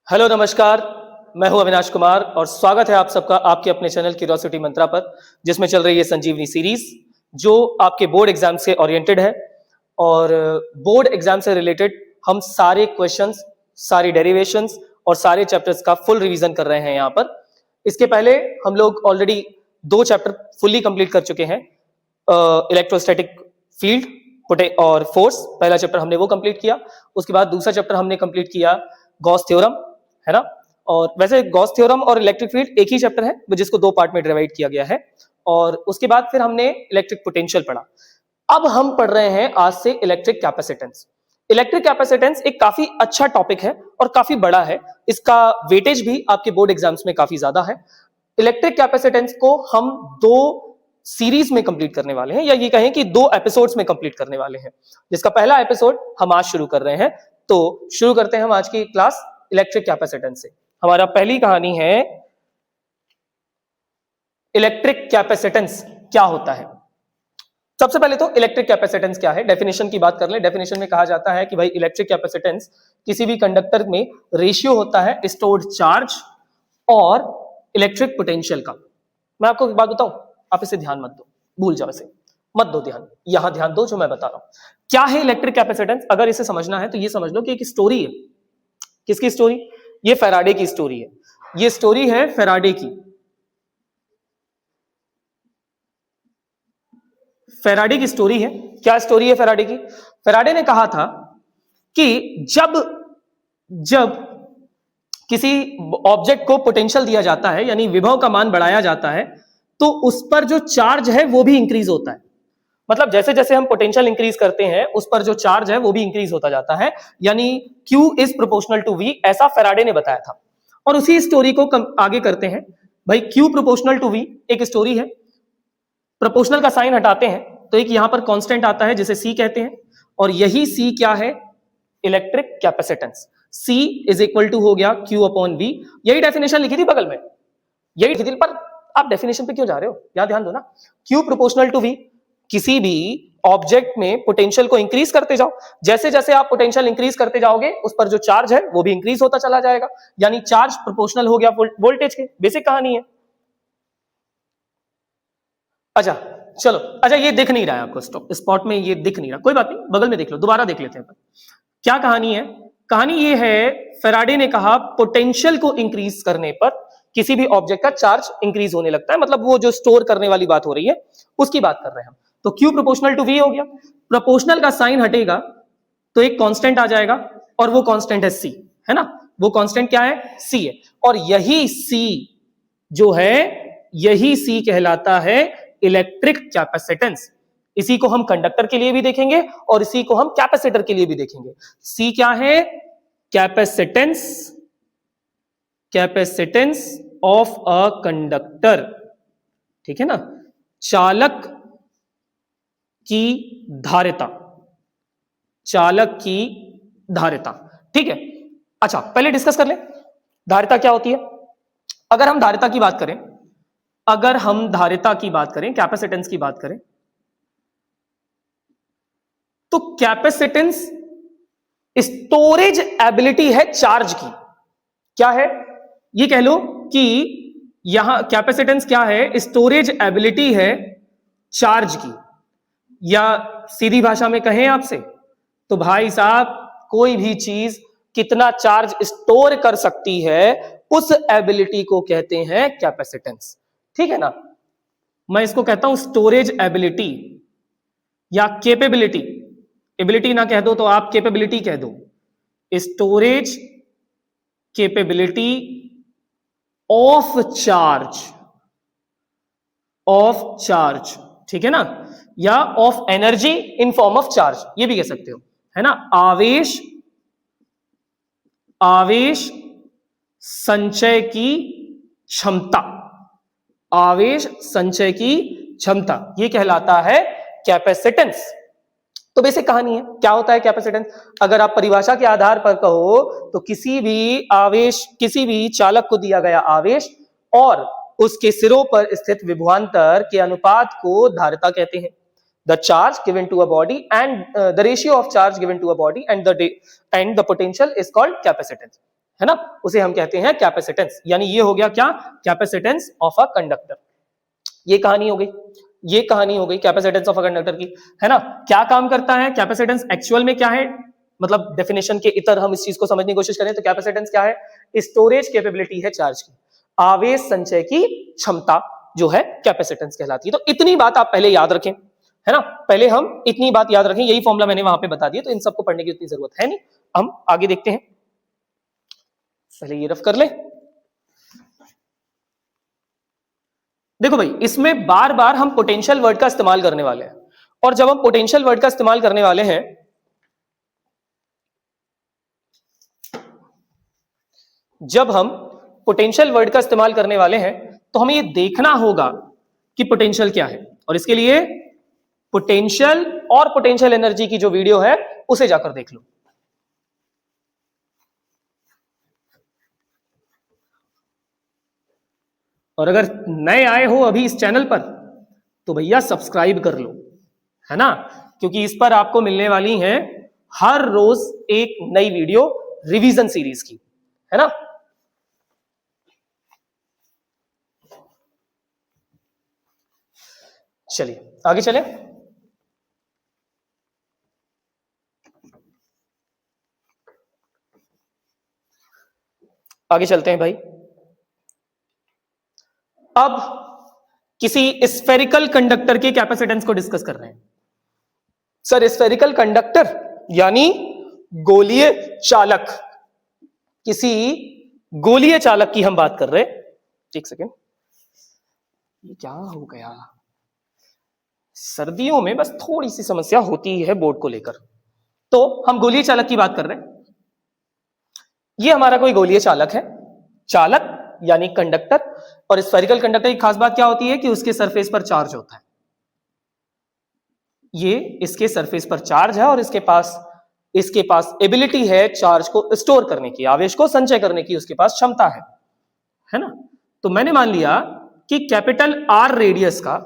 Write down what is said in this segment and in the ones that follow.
Hello नमस्कार। मैं हूं अविनाश कुमार और स्वागत है आप सबका आपके अपने चैनल क्यूरियोसिटी मंत्रा पर, जिसमें चल रही है संजीवनी सीरीज जो आपके बोर्ड एग्जाम से ओरिएंटेड है। और बोर्ड एग्जाम से रिलेटेड हम सारे क्वेश्चंस, सारी डेरिवेशंस और सारे चैप्टर्स का फुल रिवीजन कर रहे हैं यहाँ पर। इसके पहले हम लोग ऑलरेडी 2 चैप्टर फुल्ली कंप्लीट कर चुके हैं। इलेक्ट्रोस्टैटिक फील्ड और फोर्स, पहला चैप्टर हमने वो कंप्लीट किया। उसके बाद दूसरा चैप्टर हमने कंप्लीट किया गॉस थ्योरम, है ना। और वैसे गॉस थ्योरम और इलेक्ट्रिक फील्ड एक ही चैप्टर है जिसको 2 पार्ट में डिवाइड किया गया है। और उसके बाद फिर हमने इलेक्ट्रिक पोटेंशियल पढ़ा। अब हम पढ़ रहे हैं आज से इलेक्ट्रिक कैपेसिटेंस। इलेक्ट्रिक कैपेसिटेंस एक काफी अच्छा टॉपिक है और काफी बड़ा है। इसका वेटेज भी आपके बोर्ड एग्जाम्स में काफी ज्यादा है। इलेक्ट्रिक कैपेसिटेंस को हम 2 सीरीज में कंप्लीट करने वाले हैं, या ये कहें कि 2 एपिसोड्स में कंप्लीट करने वाले हैं, जिसका पहला एपिसोड हम आज शुरू कर रहे हैं। तो शुरू करते हैं हम आज की क्लास इलेक्ट्रिक कैपेसिटेंस से। हमारा पहली कहानी है इलेक्ट्रिक कैपेसिटेंस क्या होता है। सबसे पहले तो इलेक्ट्रिक कैपेसिटेंस क्या है, डेफिनेशन की बात कर ले। डेफिनेशन में कहा जाता है कि भाई इलेक्ट्रिक कैपेसिटेंस किसी भी कंडक्टर में रेशियो होता है स्टोर्ड चार्ज और इलेक्ट्रिक पोटेंशियल का। मैं आपको एक बात बताऊं, आप इसे ध्यान मत दो, भूल जाओ, इसे मत दो ध्यान, यहां ध्यान दो जो मैं बता रहा हूं। क्या है इलेक्ट्रिक कैपेसिटेंस? अगर इसे समझना है तो ये समझ लो कि एक स्टोरी है। किसकी स्टोरी? ये फैराडे की स्टोरी है। ये स्टोरी है फैराडे की। फैराडे की स्टोरी है। क्या स्टोरी है फैराडे की? फैराडे ने कहा था कि जब किसी ऑब्जेक्ट को पोटेंशियल दिया जाता है, यानी विभव का मान बढ़ाया जाता है, तो उस पर जो चार्ज है वो भी इंक्रीज होता है। मतलब जैसे जैसे हम पोटेंशियल इंक्रीज करते हैं उस पर जो चार्ज है वो भी इंक्रीज होता जाता है, यानी Q is proportional to V, ऐसा फैराडे ने बताया था। और उसी स्टोरी को आगे करते हैं। भाई Q प्रोपोर्शनल टू V एक स्टोरी है। प्रोपोर्शनल का साइन हटाते हैं तो एक यहां पर कांस्टेंट आता है जिसे C कहते हैं, और यही C क्या है? Electric capacitance. C is equal to हो गया Q अपॉन V। यही डेफिनेशन लिखी थी बगल में, यही लिखी थी, पर आप डेफिनेशन पे क्यों जा रहे हो? यहां ध्यान दो ना। Q प्रोपोर्शनल टू V, किसी भी ऑब्जेक्ट में पोटेंशियल को इंक्रीज करते जाओ। जैसे जैसे आप पोटेंशियल इंक्रीज करते जाओगे उस पर जो चार्ज है वो भी इंक्रीज होता चला जाएगा, यानी चार्ज प्रोपोर्शनल हो गया वोल्टेज के। बेसिक कहानी है। अच्छा चलो, अच्छा ये दिख नहीं रहा है आपको स्पॉट में, ये दिख नहीं रहा, कोई बात नहीं, बगल में देख लो, दोबारा देख लेते हैं। क्या कहानी है? कहानी ये है, फैराडे ने कहा पोटेंशियल को इंक्रीज करने पर किसी भी ऑब्जेक्ट का चार्ज इंक्रीज होने लगता है। मतलब वो जो स्टोर करने वाली बात हो रही है उसकी बात कर रहे हैं हम। तो Q प्रोपोर्शनल टू V हो गया। प्रोपोर्शनल का साइन हटेगा तो एक कांस्टेंट आ जाएगा, और वो कांस्टेंट है C, है ना। वो कांस्टेंट क्या है? C है। और यही C जो है, यही C कहलाता है इलेक्ट्रिक कैपेसिटेंस। इसी को हम कंडक्टर के लिए भी देखेंगे और इसी को हम कैपेसिटर के लिए भी देखेंगे। C क्या है? Capacitance, capacitance of a conductor, ठीक है ना। चालक की धारिता, चालक की धारिता, ठीक है। अच्छा पहले डिस्कस कर ले धारिता क्या होती है। अगर हम धारिता की बात करें, अगर हम धारिता की बात करें, कैपेसिटेंस की बात करें, तो कैपेसिटेंस स्टोरेज एबिलिटी है चार्ज की। क्या है? ये कह लो कि यहां कैपेसिटेंस क्या है? स्टोरेज एबिलिटी है चार्ज की। या सीधी भाषा में कहें आपसे तो भाई साहब, कोई भी चीज कितना चार्ज स्टोर कर सकती है उस एबिलिटी को कहते हैं कैपेसिटेंस, ठीक है ना। मैं इसको कहता हूं स्टोरेज एबिलिटी या कैपेबिलिटी। एबिलिटी ना कह दो तो आप कैपेबिलिटी कह दो। Storage capability of charge, of charge, ठीक है ना। या of energy in form of charge, ये भी कह सकते हो, है ना। आवेश, आवेश संचय की क्षमता, आवेश संचय की क्षमता, ये कहलाता है कैपेसिटेंस। तो बेसिक कहानी है क्या होता है कैपेसिटेंस। अगर आप परिभाषा के आधार पर कहो तो किसी भी आवेश, किसी भी चालक को दिया गया आवेश और उसके सिरों पर स्थित विभवांतर के अनुपात को धारिता कहते हैं। the charge given to a body and the ratio of charge given to a body and the potential is called capacitance, है ना, उसे हम कहते हैं कैपेसिटेंस। यानी ये हो गया क्या, कैपेसिटेंस ऑफ अ कंडक्टर। ये कहानी हो गई, ये कहानी हो गई कैपेसिटेंस ऑफ अ कंडक्टर की, है ना। क्या काम करता है कैपेसिटेंस, एक्चुअल में क्या है, मतलब डेफिनेशन के इतर हम इस चीज को समझने की कोशिश करें तो कैपेसिटेंस क्या है, स्टोरेज कैपेबिलिटी है चार्ज की, आवेश संचय की क्षमता जो है कैपेसिटेंस कहलाती है। तो इतनी बात आप पहले याद रखें, है ना, पहले हम इतनी बात याद रखें, यही फॉर्मूला मैंने वहां पे बता दिया, तो इन सबको पढ़ने की उतनी जरूरत है नहीं। हम आगे देखते हैं, पहले ये रफ कर ले। देखो भाई, इसमें बार बार हम पोटेंशियल वर्ड का इस्तेमाल करने वाले हैं, और जब हम पोटेंशियल वर्ड का इस्तेमाल करने वाले हैं, जब हम पोटेंशियल वर्ड का इस्तेमाल करने वाले हैं तो हमें ये देखना होगा कि पोटेंशियल क्या है, और इसके लिए पोटेंशियल और पोटेंशियल एनर्जी की जो वीडियो है उसे जाकर देख लो। और अगर नए आए हो अभी इस चैनल पर तो भैया सब्सक्राइब कर लो, है ना, क्योंकि इस पर आपको मिलने वाली हैं हर रोज एक नई वीडियो रिवीजन सीरीज की, है ना। चलिए आगे चलें। आगे चलते हैं भाई। अब किसी स्फेरिकल कंडक्टर के कैपेसिटेंस को डिस्कस कर रहे हैं। सर स्फेरिकल कंडक्टर यानी गोलीय चालक, किसी गोलीय चालक की हम बात कर रहे हैं। एक सेकेंड, ये क्या हो गया, सर्दियों में बस थोड़ी सी समस्या होती है बोर्ड को लेकर। तो हम गोलीय चालक की बात कर रहे हैं। ये हमारा कोई गोलीय चालक है, चालक यानी कंडक्टर, और स्फेरिकल कंडक्टर की खास बात क्या होती है कि उसके सरफेस पर चार्ज होता है। ये इसके सरफेस पर चार्ज है और इसके पास एबिलिटी है चार्ज को स्टोर करने की, आवेश को संचय करने की उसके पास क्षमता है ना। तो मैंने मान लिया कि कैपिटल आर रेडियस का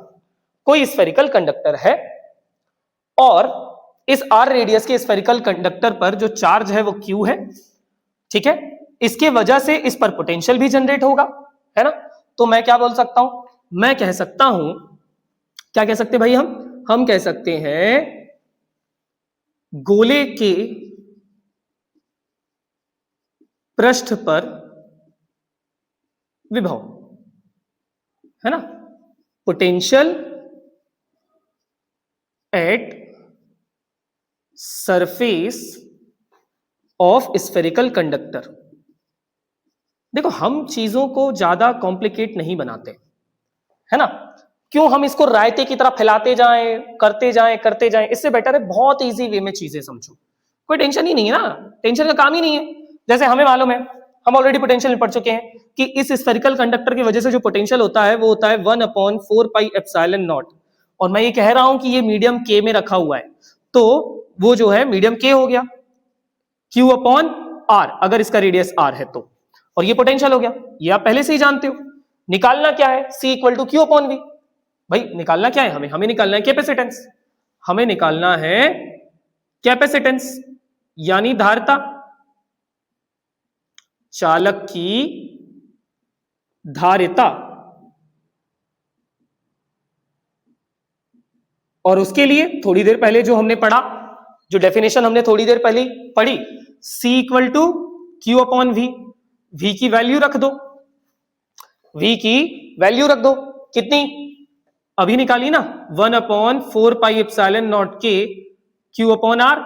कोई स्फेरिकल कंडक्टर है, और इस आर रेडियस के स्फेरिकल कंडक्टर पर जो चार्ज है वो क्यू है, ठीक है। इसके वजह से इस पर पोटेंशियल भी जनरेट होगा, है ना। तो मैं क्या बोल सकता हूं, मैं कह सकता हूं, क्या कह सकते भाई, हम कह सकते हैं गोले के पृष्ठ पर विभव, है ना, potential at surface of spherical conductor. देखो हम चीजों को ज्यादा कॉम्प्लिकेट नहीं बनाते, है ना, क्यों हम इसको रायते की तरह फैलाते जाएं, करते जाएं, इससे बेटर है बहुत इजी वे में चीजें समझो, कोई टेंशन ही नहीं है ना, टेंशन का काम ही नहीं है। जैसे हमें मालूम है, हम ऑलरेडी पोटेंशियल में पढ़ चुके हैं कि इस स्फेरिकल कंडक्टर की वजह से जो पोटेंशियल होता है वो होता है 1/4πε0, और मैं ये कह रहा हूं कि ये मीडियम के में रखा हुआ है, तो वो जो है मीडियम के हो गया Q/R, अगर इसका रेडियस R है तो, और ये पोटेंशियल हो गया, ये आप पहले से ही जानते हो। निकालना क्या है, C = Q/V। भाई निकालना क्या है, हमें निकालना है कैपेसिटेंस, हमें निकालना है कैपेसिटेंस यानी धारिता, चालक की धारिता, और उसके लिए थोड़ी देर पहले जो हमने पढ़ा, जो डेफिनेशन हमने थोड़ी देर पहले पढ़ी, C = Q/V, V की वैल्यू रख दो, V की वैल्यू रख दो, कितनी अभी निकाली ना, 1/4πε0K Q/R,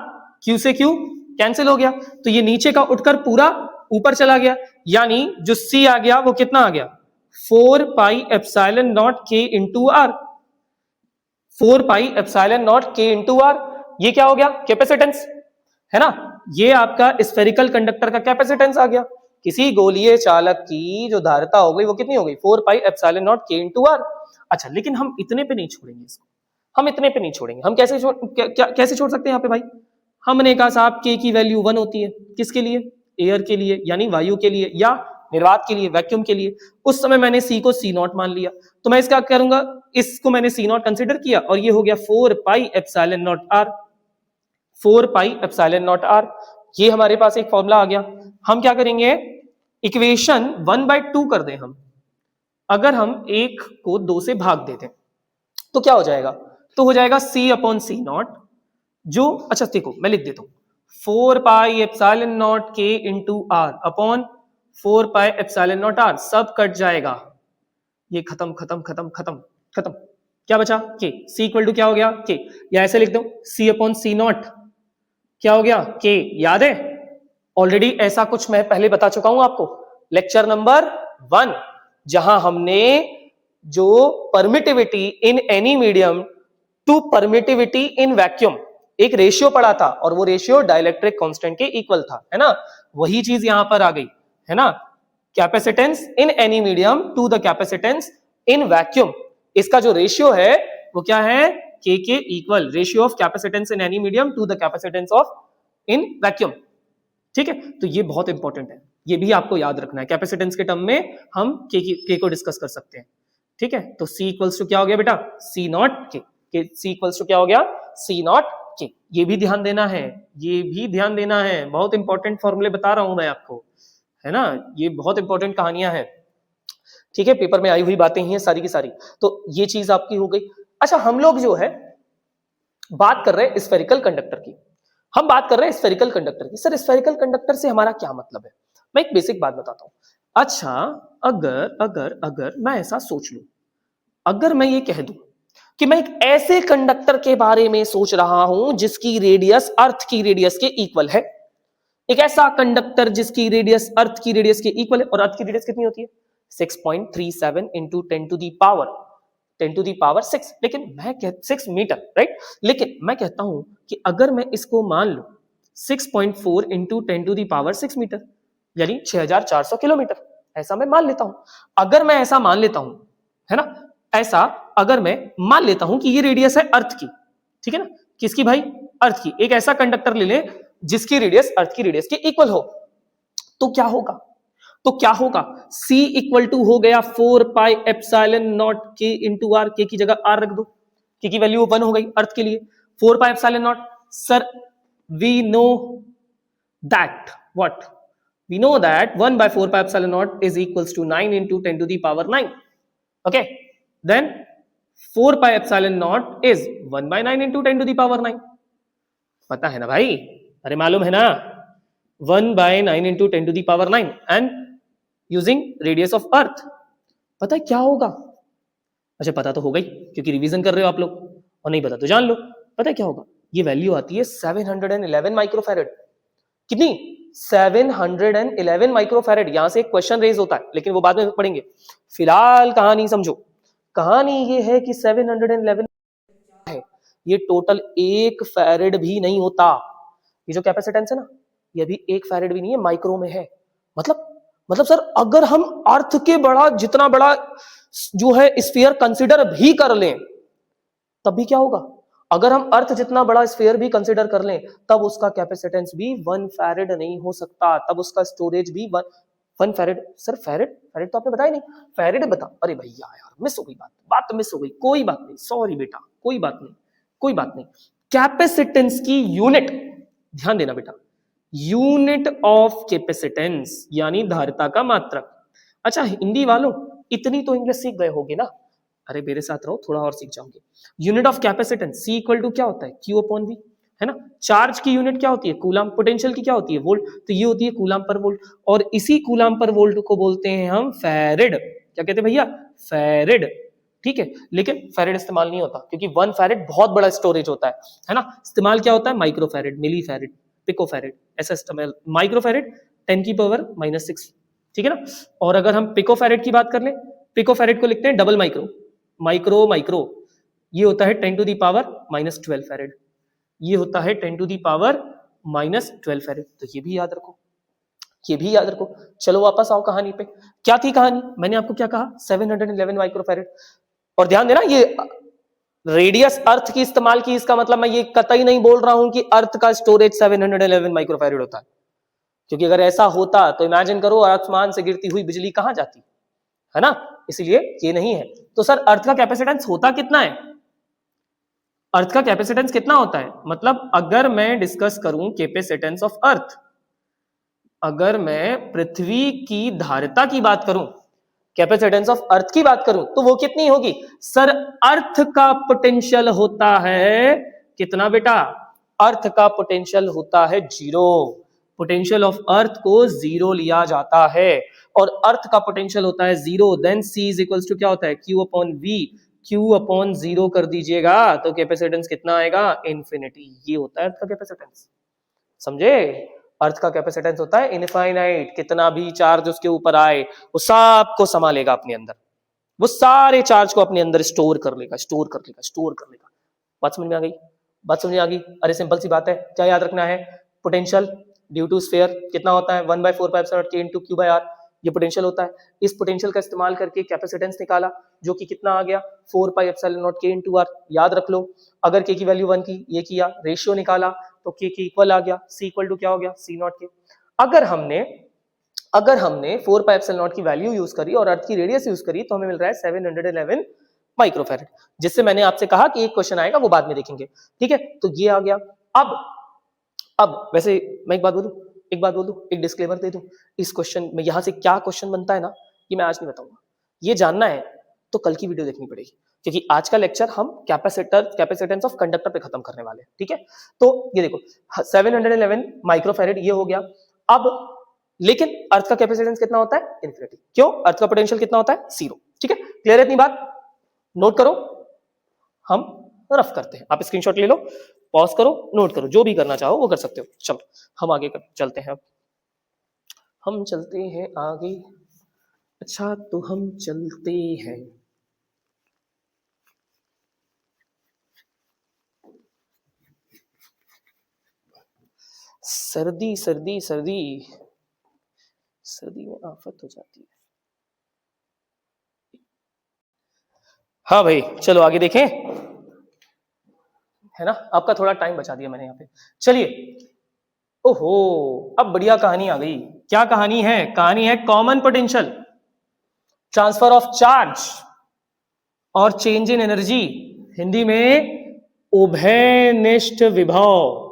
Q से Q कैंसिल हो गया, तो ये नीचे का उठकर पूरा ऊपर चला गया, यानी जो C आ गया वो कितना आ गया, 4πε0K × R, 4πε0K × R, ये क्या हो गया, कैपेसिटेंस, है ना। ये आपका स्फेरिकल कंडक्टर का कैपेसिटेंस आ गया। किसी गोलीय चालक की जो धारिता हो गई वो कितनी हो गई, 4πε0K × R। अच्छा, लेकिन हम इतने पे नहीं छोड़ेंगे इसको, हम इतने पे नहीं छोड़ेंगे, हम कैसे छोड़ सकते हैं यहाँ पे भाई, हमने कहा साहब K की वैल्यू 1 होती है, किसके लिए, एयर के लिए यानी वायु के लिए, या निर्वात के लिए, वैक्यूम के लिए। उस समय मैंने C को C0 मान लिया, तो मैं इसका करूंगा, इसको मैंने C0 कंसिडर किया और ये हो गया 4πε0R, 4πε0R। ये हमारे पास एक फॉर्मूला आ गया। हम क्या करेंगे, इक्वेशन 1/2 कर दें हम, अगर हम 1 को 2 से भाग देते तो क्या हो जाएगा? तो हो जाएगा C अपॉन C नॉट, जो अच्छा देखो मैं लिख देता हूं 4 pi epsilon not K into R upon 4 pi epsilon not R, सब कट जाएगा, ये खत्म खत्म खत्म खत्म खत्म, क्या बचा? K। C इक्वल टू क्या हो गया? K। या ऐसे लिख दो C अपॉन C नॉट क्या हो गया? K। याद है ऑलरेडी ऐसा कुछ मैं पहले बता चुका हूं आपको, लेक्चर नंबर 1, जहां हमने जो permittivity in any medium to permittivity in vacuum एक रेशियो पढ़ा था, और वो रेशियो डाइलेक्ट्रिक कांस्टेंट के इक्वल था, है ना? वही चीज यहां पर आ गई, है ना? Capacitance in any medium to the capacitance in vacuum, इसका जो रेशियो है वो क्या है? K के equal, ratio of capacitance in any medium to the capacitance of in vacuum. ठीक है, तो ये बहुत इंपॉर्टेंट है, ये भी आपको याद रखना है। कैपेसिटेंस के टर्म में हम K को डिस्कस कर सकते हैं। ठीक है, तो C इक्वल्स टू क्या हो गया बेटा? C not K। C equals to क्या हो गया? C not K। ये भी ध्यान देना है, ये भी ध्यान देना है, बहुत इंपॉर्टेंट फॉर्मूले बता रहा हूं मैं आपको, है ना? ये बहुत इंपॉर्टेंट कहानियां हैं। ठीक है, पेपर में आई हुई बातें ही हैं सारी की सारी, तो ये चीज आपकी हो गई। अच्छा, हम लोग जो है बात कर रहे हैं स्फेरिकल कंडक्टर की, हम बात कर रहे हैं स्फेरिकल कंडक्टर की। सर स्फेरिकल कंडक्टर से हमारा क्या मतलब है? मैं एक बेसिक बात बताता हूं। अच्छा, अगर अगर अगर मैं ऐसा सोच लूं, अगर मैं ये कह दूं कि मैं एक ऐसे कंडक्टर के बारे में सोच रहा हूं जिसकी रेडियस अर्थ की रेडियस के इक्वल है, एक ऐसा कंडक्टर जिसकी रेडियस अर्थ की रेडियस के इक्वल है, और अर्थ की रेडियस कितनी होती है? 6.37 इंटू 10 टू दी पावर 6, लेकिन मैं 6 मीटर, राइट? लेकिन मैं कहता हूं कि अगर मैं इसको मान लूं 6.4 into 10 to the power 6 metre, यानी 6400 किलोमीटर, ऐसा मैं मान लेता हूं। अगर मैं ऐसा मान लेता हूं, है ना, ऐसा अगर मैं मान लेता हूं कि ये रेडियस है अर्थ की, ठीक है ना, किसकी भाई? अर्थ की। एक ऐसा कंडक्टर ले लें जिसकी रेडियस अर्थ की रेडियस के इक्वल हो, तो क्या होगा? तो क्या होगा? C इक्वल टू हो गया 4 pi epsilon not K into R, K की जगह R रख दो, K की वैल्यू 1 हो गई अर्थ के लिए, 4 pi epsilon not. Sir we know that what? We know that 1 by 4 pi epsilon naught is equals to 9 into 10 to the power 9. Okay, then 4 pi epsilon naught is 1 by 9 into 10 to the power 9. पता है ना भाई? अरे मालूम है ना? 1 by 9 into 10 to the power 9 and using radius of earth. पता है क्या होगा? अच्छा, पता तो हो गई क्योंकि रिवीजन कर रहे हो आप लोग, और नहीं पता तो जान लो। पता है क्या होगा? ये वैल्यू आती है 711 माइक्रोफैरेड। कितनी? 711 माइक्रोफैरेड। यहां से एक क्वेश्चन रेज होता है, लेकिन वो बाद में पढ़ेंगे, फिलहाल कहानी समझो। कहानी ये है कि 711 है, ये टोटल 1 फैरेड भी नहीं होता। ये जो कैपेसिटेंस है ना, ये भी 1 फैरेड भी नहीं है, माइक्रो में है। मतलब सर अगर हम अर्थ के बड़ा, जितना बड़ा जो है स्फीयर कंसीडर भी कर लें, तब भी क्या होगा? अगर हम अर्थ जितना बड़ा स्फीयर भी कंसीडर कर लें, तब उसका कैपेसिटेंस भी 1 फैरेड नहीं हो सकता, तब उसका स्टोरेज भी 1 फैरेड। सर फैरेड तो आपने बताया नहीं, फैरेड बता। अरे भैया यार, मिस हो गई बात मिस हो गई, कोई बात नहीं, सॉरी बेटा, कोई बात नहीं। कैपेसिटेंस की यूनिट ध्यान देना बेटा, यूनिट ऑफ कैपेसिटेंस यानी धारिता का मात्रक। अच्छा हिंदी वालों, इतनी तो इंग्लिश सीख गए होगे ना? अरे मेरे साथ रहो, थोड़ा और सीख जाओगे। Unit of capacitance C equal to क्या होता है? Q अपॉन V, है ना? चार्ज की यूनिट क्या होती है? कूलम। पोटेंशियल की क्या होती है? वोल्ट। तो ये होती है कूलम पर वोल्ट, और इसी कूलम पर वोल्ट को बोलते हैं हम फैरेड। क्या कहते हैं भैया? फैरेड। ठीक है, लेकिन फैरेड इस्तेमाल नहीं होता क्योंकि 1 फैरेड बहुत बड़ा स्टोरेज होता है ना? इस्तेमाल क्या होता है? माइक्रो फैरेड, मिली फैरेड, पिको फैरेड, ऐसा इस्तेमाल। माइक्रो फैरेड 10 की पावर -6, ठीक है ना? और अगर हम पिको फैरेड की बात कर लें, पिको फैरेड को लिखते हैं डबल माइक्रो, ये होता है 10 टू दी पावर -12 फैरेड, ये होता है 10 टू दी पावर -12 फैरेड। तो ये भी याद रखो, चलो वापस आओ कहानी पे। क्या थी कहानी? मैंने आपको क्या कहा? 711 माइक्रोफैरेड। और ध्यान देना, ये रेडियस अर्थ की इस्तेमाल की, इसका मतलब मैं ये कतई नहीं बोल रहा हूं कि अर्थ का स्टोरेज 711 माइक्रोफैरेड होता है, क्योंकि अगर ऐसा होता तो इमेजिन करो आसमान से गिरती हुई बिजली कहां जाती, है ना? इसलिए ये नहीं है। तो सर अर्थ का कैपेसिटेंस होता कितना है? अर्थ का कैपेसिटेंस कितना होता है? मतलब अगर मैं डिस्कस करूं कैपेसिटेंस ऑफ अर्थ, अगर मैं पृथ्वी की धारिता की बात करूं, कैपेसिटेंस ऑफ अर्थ की बात करूं, तो वो कितनी होगी सर? अर्थ का पोटेंशियल होता है कितना बेटा? अर्थ का पोटेंशियल होता है 0। पोटेंशियल ऑफ अर्थ को 0 लिया जाता है और अर्थ का पोटेंशियल होता है 0। Then C is equals to क्या होता है? Q upon V। Q upon 0 कर दीजिएगा तो कैपेसिटेंस कितना आएगा? इन्फिनिटी। ये होता है अर्थ का कैपेसिटेंस, समझे? अर्थ का कैपेसिटेंस होता है इनफाइनाइट। कितना भी चार्ज उसके ऊपर आए वो सबको समा लेगा अपने अंदर, वो सारे चार्ज को अपने अंदर स्टोर कर लेगा, स्टोर कर लेगा, स्टोर कर लेगा। बात समझ में आ गई? बात समझ में आ गई? अरे सिंपल सी बात है, क्या याद रखना है? पोटेंशियल ड्यू टू स्फीयर कितना होता है? 1/4π K into Q by R, ये पोटेंशियल होता है। इस पोटेंशियल का इस्तेमाल करके कैपेसिटेंस निकाला जो कि कितना आ गया? 4πε0 K इंटू R। याद रख लो, अगर K की वैल्यू 1 की, ये किया, रेशियो निकाला तो K के इक्वल आ गया, C इक्वल टू क्या हो गया? C0 K। अगर हमने 4πε0 की वैल्यू यूज करी और अर्थ की रेडियस यूज करी तो हमें मिल रहा है 711 माइक्रोफैरड, जिससे मैंने आपसे कहा कि एक क्वेश्चन आएगा, वो बाद में देखेंगे, ठीक है? तो ये आ गया। अब वैसे मैं एक बात बोलूं, एक डिस्क्लेमर दे दूं, इस क्वेश्चन में यहां से क्या क्वेश्चन बनता है ना, ये मैं आज नहीं बताऊंगा। ये जानना है तो कल की वीडियो देखनी पड़ेगी, क्योंकि आज का लेक्चर हम कैपेसिटेंस ऑफ कंडक्टर पे खत्म करने वाले हैं, ठीक है? तो ये देखो 711 माइक्रोफैरड ये हो गया। अब लेकिन अर्थ का कैपेसिटेंस कितना होता है? इन्फिनिटी। क्यों? अर्थ का पोटेंशियल कितना होता है? 0। ठीक है, क्लियर है इतनी बात? नोट करो, हम रफ करते हैं। आप स्क्रीनशॉट ले लो, पॉज करो, नोट करो, जो भी करना चाहो वो कर सकते हो। चलो हम आगे चलते हैं। अब हम चलते हैं आगे। अच्छा तो हम चलते हैं, सर्दी सर्दी सर्दी सर्दी में आफत हो जाती है। हाँ भाई चलो आगे देखें, है ना? आपका थोड़ा टाइम बचा दिया मैंने यहाँ पे। चलिए, ओहो अब बढ़िया कहानी आ गई। क्या कहानी है? कहानी है common potential, transfer of charge और चेंज इन एनर्जी, हिंदी में उभयनिष्ठ विभव।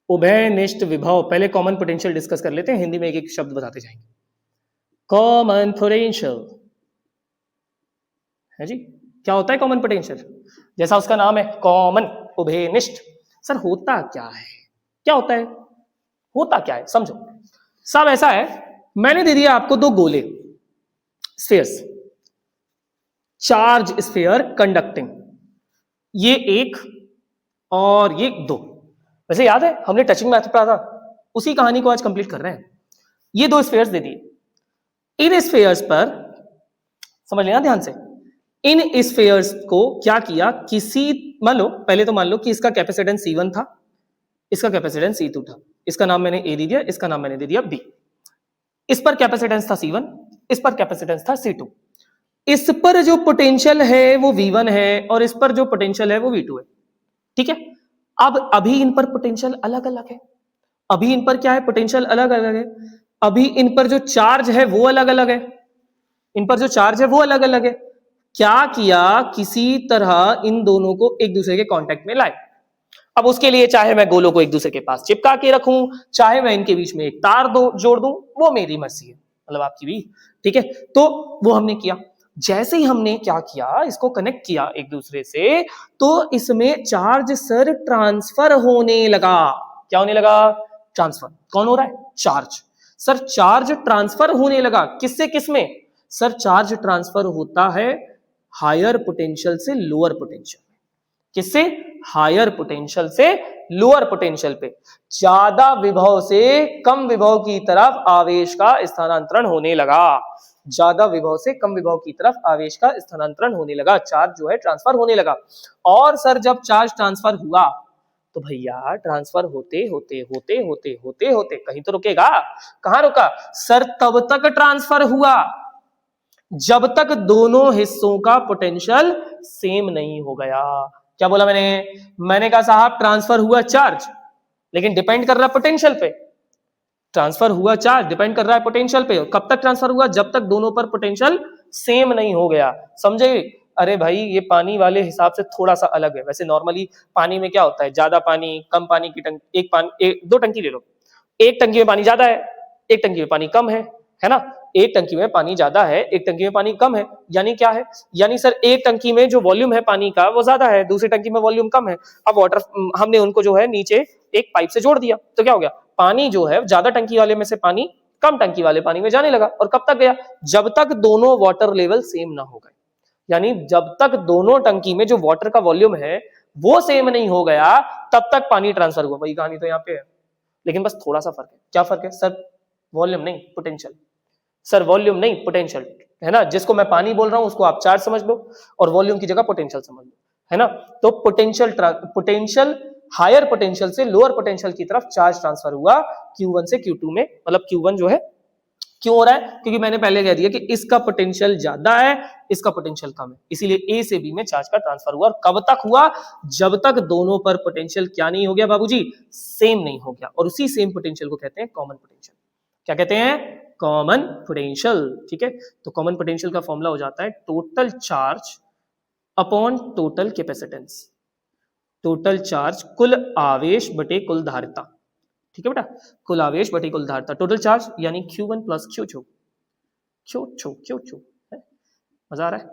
उभयनिष्ठ विभव। पहले कॉमन पोटेंशियल डिस्कस कर लेते हैं, हिंदी में एक एक शब्द बताते जाएंगे। कॉमन पोटेंशियल है जी, क्या होता है कॉमन पोटेंशियल? जैसा उसका नाम है कॉमन, उभयनिष्ठ। सर होता क्या है? क्या होता है? होता क्या है समझो। सब ऐसा है, मैंने दे दिया आपको दो गोले, स्फीयर्स, चार्ज स्फीयर कंडक्टिंग, ये एक और ये दो। वैसे याद है हमने टचिंग मैथड पढ़ा था, उसी कहानी को आज कंप्लीट कर रहे हैं। ये दो स्फीयर्स दे दिए, इन स्फीयर्स पर समझ लेना ध्यान से, इन स्फीयर्स को क्या किया, किसी मान लो, पहले तो मान लो कि इसका कैपेसिटेंस C1 था, इसका कैपेसिटेंस C2 था, इसका नाम मैंने A दे दिया, इसका नाम मैंने दे दिया B। इस पर कैपेसिटेंस था C1, इस पर कैपेसिटेंस था C2। इस पर जो पोटेंशियल है वो V1 है और इस पर जो पोटेंशियल है वो V2 है, ठीक है? अब अभी इन पर पोटेंशियल अलग अलग है, अभी इन पर क्या है? पोटेंशियल अलग अलग है। अभी इन पर जो चार्ज है वो अलग अलग है, इन पर जो चार्ज है वो अलग अलग है। क्या किया, किसी तरह इन दोनों को एक दूसरे के कांटेक्ट में लाए। अब उसके लिए चाहे मैं गोलों को एक दूसरे के पास चिपका के रखूं, चाहे मैं इनके बीच में एक तार जोड़ दूं, वो मेरी मर्जी है, मतलब आपकी भी, ठीक है? तो वो हमने किया। जैसे ही हमने क्या किया, इसको कनेक्ट किया एक दूसरे से, तो इसमें चार्ज सर ट्रांसफर होने लगा। क्या होने लगा? ट्रांसफर। कौन हो रहा है? चार्ज। सर चार्ज ट्रांसफर होने लगा, किससे किसमें? सर चार्ज ट्रांसफर होता है हायर पोटेंशियल से लोअर पोटेंशियल। किससे? हायर पोटेंशियल से लोअर पोटेंशियल पे। ज्यादा विभव से कम विभव की तरफ आवेश का स्थानांतरण होने लगा, ज्यादा विभव से कम विभव की तरफ आवेश का स्थानांतरण होने लगा, चार्ज जो है ट्रांसफर होने लगा। और सर जब चार्ज ट्रांसफर हुआ तो भैया ट्रांसफर होते होते होते होते होते होते कहीं तो रुकेगा। कहां रुका? सर तब तक ट्रांसफर हुआ जब तक दोनों हिस्सों का पोटेंशियल सेम नहीं हो गया। क्या बोला मैंने कहा साहब ट्रांसफर हुआ चार्ज, लेकिन डिपेंड कर रहा है पोटेंशियल पे। ट्रांसफर हुआ चार्ज डिपेंड कर रहा है पोटेंशियल पे। कब तक ट्रांसफर हुआ? जब तक दोनों पर पोटेंशियल सेम नहीं हो गया। समझे? अरे भाई ये पानी वाले हिसाब से थोड़ा सा अलग है। वैसे नॉर्मली पानी में क्या होता है, ज्यादा पानी, कम पानी की टंकी, दो टंकी ले लो, एक टंकी में पानी ज्यादा है, एक टंकी में पानी कम है ना, एक टंकी में पानी ज्यादा है, एक टंकी में पानी कम है, यानी क्या है, यानी सर एक टंकी में जो वॉल्यूम है पानी का वो ज्यादा है, दूसरी टंकी में वॉल्यूम कम है। अब वाटर हमने उनको जो है नीचे एक पाइप से जोड़ दिया, तो क्या हो गया, पानी जो है ज्यादा टंकी वाले में से पानी कम टंकी वाले पानी में जाने लगा। और कब तक गया, जब तक दोनों वाटर लेवल सेम ना हो गए, यानी जब तक दोनों टंकी में जो वाटर का वॉल्यूम है वो सेम नहीं हो गया तब तक पानी ट्रांसफर हुआ। वही कहानी तो यहाँ पे है, लेकिन बस थोड़ा सा फर्क है। क्या फर्क है सर, वॉल्यूम नहीं पोटेंशियल, सर वॉल्यूम नहीं पोटेंशियल, है ना, जिसको मैं पानी बोल रहा हूं उसको आप चार्ज समझ लो और वॉल्यूम की जगह पोटेंशियल समझ लो, है ना। तो पोटेंशियल हायर पोटेंशियल से लोअर पोटेंशियल की तरफ चार्ज ट्रांसफर हुआ Q1 से Q2 में। मतलब Q1 जो है क्यों हो रहा है, क्योंकि मैंने पहले कह दिया कि इसका पोटेंशियल ज्यादा है, इसका पोटेंशियल कम है, इसीलिए A से B में चार्ज का ट्रांसफर हुआ। और कब तक हुआ, जब तक दोनों पर पोटेंशियल क्या नहीं हो गया बाबूजी, सेम नहीं हो गया। और उसी सेम पोटेंशियल को कहते हैं कॉमन पोटेंशियल। क्या कहते हैं, कॉमन पोटेंशियल। ठीक है, तो कॉमन पोटेंशियल का फॉर्मूला हो जाता है total charge upon total capacitance, total charge कुल आवेश बटे कुल धारिता। ठीक है बेटा, कुल आवेश बटे कुल धारिता, टोटल चार्ज यानी Q1 प्लस Q2 है। मजा आ रहा है,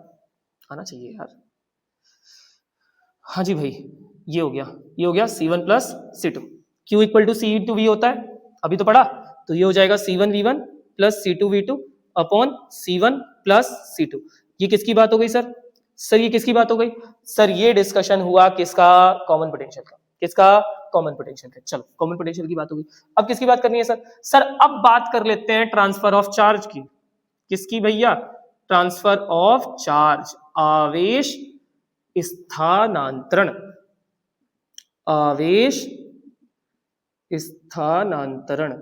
आना चाहिए यार। हाँ जी भाई, ये हो गया C1 plus C2। Q equal to C2V होता है, अभी तो पढ़ा, तो ये हो जाएगा C1V1 plus C2V2 upon C1 plus C2। ये किसकी बात हो गई सर, ये किसकी बात हो गई सर, ये डिस्कशन हुआ किसका, कॉमन पोटेंशियल का। किसका, कॉमन पोटेंशियल का। चलो कॉमन पोटेंशियल की बात होगी, अब किसकी बात करनी है सर अब बात कर लेते हैं ट्रांसफर ऑफ चार्ज की। किसकी भैया, ट्रांसफर ऑफ चार्ज, आवेश स्थानांतरण, आवेश स्थानांतरण।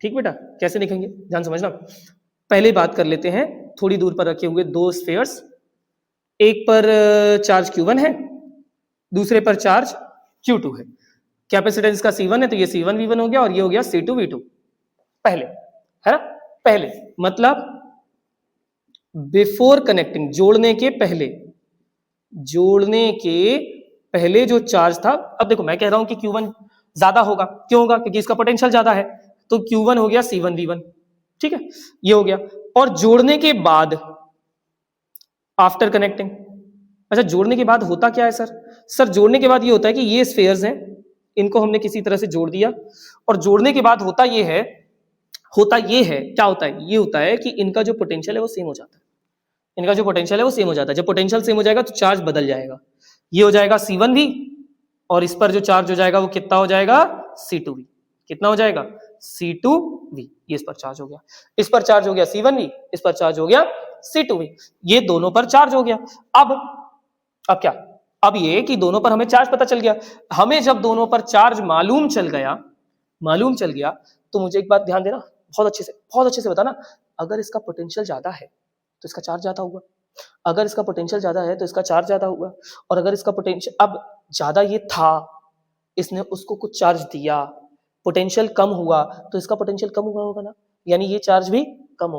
ठीक बेटा, कैसे लिखेंगे ध्यान समझना। पहले बात कर लेते हैं, थोड़ी दूर पर रखे हुए दो स्फीयर्स, एक पर चार्ज Q1 है, दूसरे पर चार्ज Q2 है। कैपेसिटेंस का C1 है तो ये C1V1 हो गया और ये हो गया C2V2 पहले, है ना, पहले मतलब बिफोर कनेक्टिंग, जोड़ने के पहले जो चार्ज था। अब देखो मैं कह रहा हूं कि Q1 ज्यादा होगा, क्यों होगा, क्योंकि इसका पोटेंशियल ज्यादा है, तो Q1 हो गया C1V1। ठीक है, ये हो गया। और जोड़ने के बाद आफ्टर कनेक्टिंग, अच्छा जोड़ने के बाद होता क्या है सर जोड़ने के बाद ये होता है कि ये स्फीयर्स हैं, इनको हमने किसी तरह से जोड़ दिया, और जोड़ने के बाद होता ये है क्या होता है, ये होता है कि इनका जो पोटेंशियल है वो सेम हो जाता है, इनका जो पोटेंशियल है वो सेम हो जाता है। जब पोटेंशियल सेम हो जाएगा तो चार्ज बदल जाएगा, ये हो जाएगा C1V और इस पर जो चार्ज हो जाएगा वो कितना हो जाएगा, C2V। कितना हो जाएगा, C2V। ये इस पर चार्ज हो गया, इस पर चार्ज हो गया C1V, इस पर चार्ज हो गया C2V, ये दोनों पर चार्ज हो गया। अब क्या, अब ये कि दोनों पर हमें चार्ज पता चल गया। हमें जब दोनों पर चार्ज मालूम चल गया तो मुझे एक बात ध्यान देना, बहुत अच्छे से बताना, अगर इसका पोटेंशियल ज्यादा है तो इसका चार्ज ज्यादा होगा, अगर इसका पोटेंशियल ज्यादा है तो इसका चार्ज ज्यादा होगा, और अगर इसका पोटेंशियल अब ज्यादा ये था, इसने उसको कुछ चार्ज दिया, पोटेंशियल कम हुआ तो इसका पोटेंशियल कम हुआ होगा ना, यानी ये चार्ज भी कम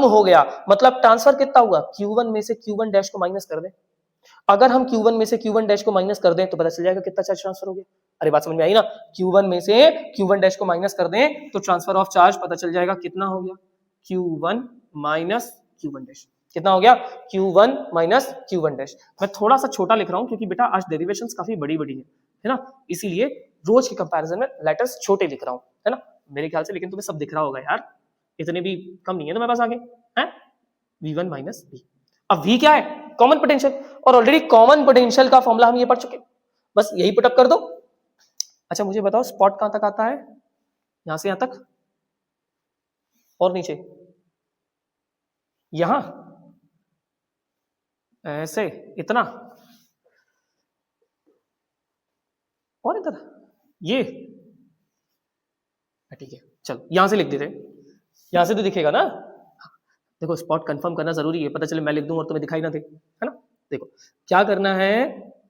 हो गया, मतलब ट्रांसफर कितना हुआ, Q1 में से Q1 डैश को माइनस कर दें। अगर हम Q1 में से Q1 डैश को माइनस कर दें तो पता चल जाएगा कितना चार्ज ट्रांसफर हो गया। अरे बात समझ में आई ना, Q1 में से Q1 डैश को माइनस कर दें तो ट्रांसफर ऑफ चार्ज पता चल जाएगा कितना हो गया, Q1 माइनस Q1 डैश। कितना हो गया, Q1 माइनस Q1 डैश। मैं थोड़ा सा छोटा लिख रहा हूं क्योंकि बेटा आज डेरिवेशंस काफी बड़ी है ना, इसीलिए रोज के कंपैरिजन में लेटर्स छोटे लिख रहा हूं, है ना, मेरे ख्याल से। लेकिन तुम्हें सब दिख रहा होगा यार, इतने भी कम नहीं है तुम्हारे पास आगे, है V1 माइनस V। अब V क्या है, कॉमन पोटेंशियल, और ऑलरेडी कॉमन पोटेंशियल का फॉर्मूला हम ये पढ़ चुके, बस यही पुटअप कर दो। अच्छा मुझे बताओ स्पॉट कहां तक आता है, यहां से यहां तक और नीचे, यहां ऐसे इतना, और इधर ये, ठीक है चलो यहां से लिख देते हैं, यहां से तो दिखेगा ना। देखो स्पॉट कंफर्म करना जरूरी है, पता चले मैं लिख दूं और तुम्हें दिखाई ना दे, है ना। देखो क्या करना है,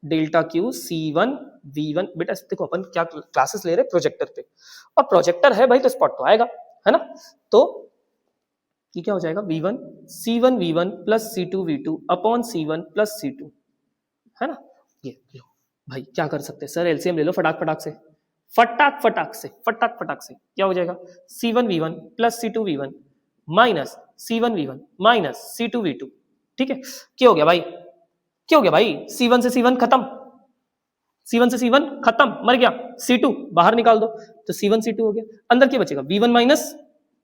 डेल्टा Q C1 V1, बेटा देखो अपन क्या क्लासेस ले रहे प्रोजेक्टर पे, और प्रोजेक्टर है भाई तो स्पॉट तो आएगा, है ना। तो ये क्या हो जाएगा, V1 C1 V1 plus C2 V2 upon C1 plus C2, है ना। ये लो भाई क्या कर सकते हैं सर, एलसीएम ले लो फटाक से, फटाक फटाक से क्या हो जाएगा, C1V1 plus C2V1 minus C1V1 minus C2V2। ठीक है, क्या हो गया भाई, क्या हो गया भाई, C1 से C1 खत्म, C1 से C1 खत्म, मर गया, C2 बाहर निकाल दो तो C1 C2 हो गया, अंदर क्या बचेगा V1 माइनस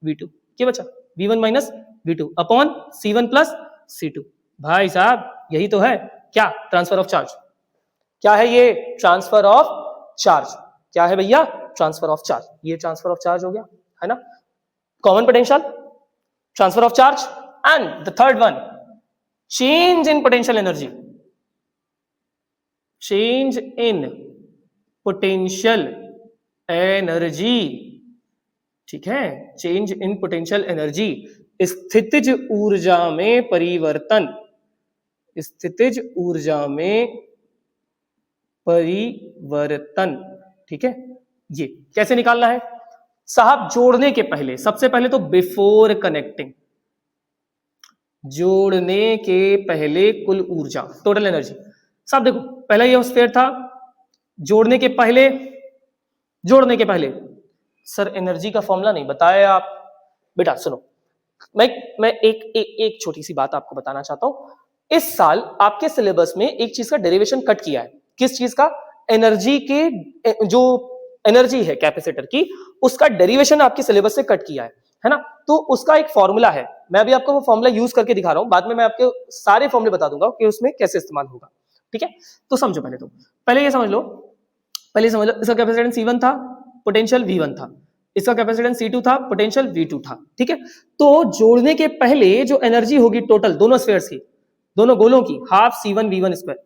V2, क्या बचा V1 minus V2 upon C1 plus C2। भाई साहब यही तो है क्या, ट्रांसफर ऑफ चार्ज। क्या है ये, ट्रांसफर ऑफ चार्ज। क्या है भैया, ट्रांसफर ऑफ चार्ज। ये ट्रांसफर ऑफ चार्ज हो गया, है ना, common potential, transfer of charge. And the third one, change in potential energy, change in potential energy. ठीक है, चेंज इन पोटेंशियल एनर्जी, स्थितिज ऊर्जा में परिवर्तन, स्थितिज ऊर्जा में परिवर्तन। ठीक है, ये कैसे निकालना है साहब, जोड़ने के पहले, सबसे पहले तो बिफोर कनेक्टिंग, जोड़ने के पहले कुल ऊर्जा, टोटल एनर्जी। साहब देखो पहला ये स्फीयर था, जोड़ने के पहले, जोड़ने के पहले सर एनर्जी का फॉर्मूला नहीं बताया आप। बेटा सुनो, मैं एक छोटी सी बात आपको बताना चाहता हूं। इस साल आपके सिलेबस में एक चीज का डेरिवेशन कट किया है। किस चीज का, एनर्जी के, जो एनर्जी है कैपेसिटर की, उसका डेरिवेशन आपके सिलेबस से कट किया है ना। तो उसका एक फॉर्मूला है, मैं अभी आपको वो फॉर्मूला यूज करके दिखा रहा हूं, बाद में मैं आपके सारे फॉर्मूले बता दूंगा कि उसमें कैसे इस्तेमाल होगा। ठीक है, तो समझो पहले, तो पहले ये समझ लो, पहले समझ लो, इसका कैपेसिटेंस C1 था, पोटेंशियल V1 था, इसका कैपेसिटेंस C2 था, पोटेंशियल V2 था। ठीक है, तो जोड़ने के पहले जो एनर्जी होगी टोटल दोनों स्फीयर्स की, दोनों गोलों की, हाफ C1V1 स्क्वायर,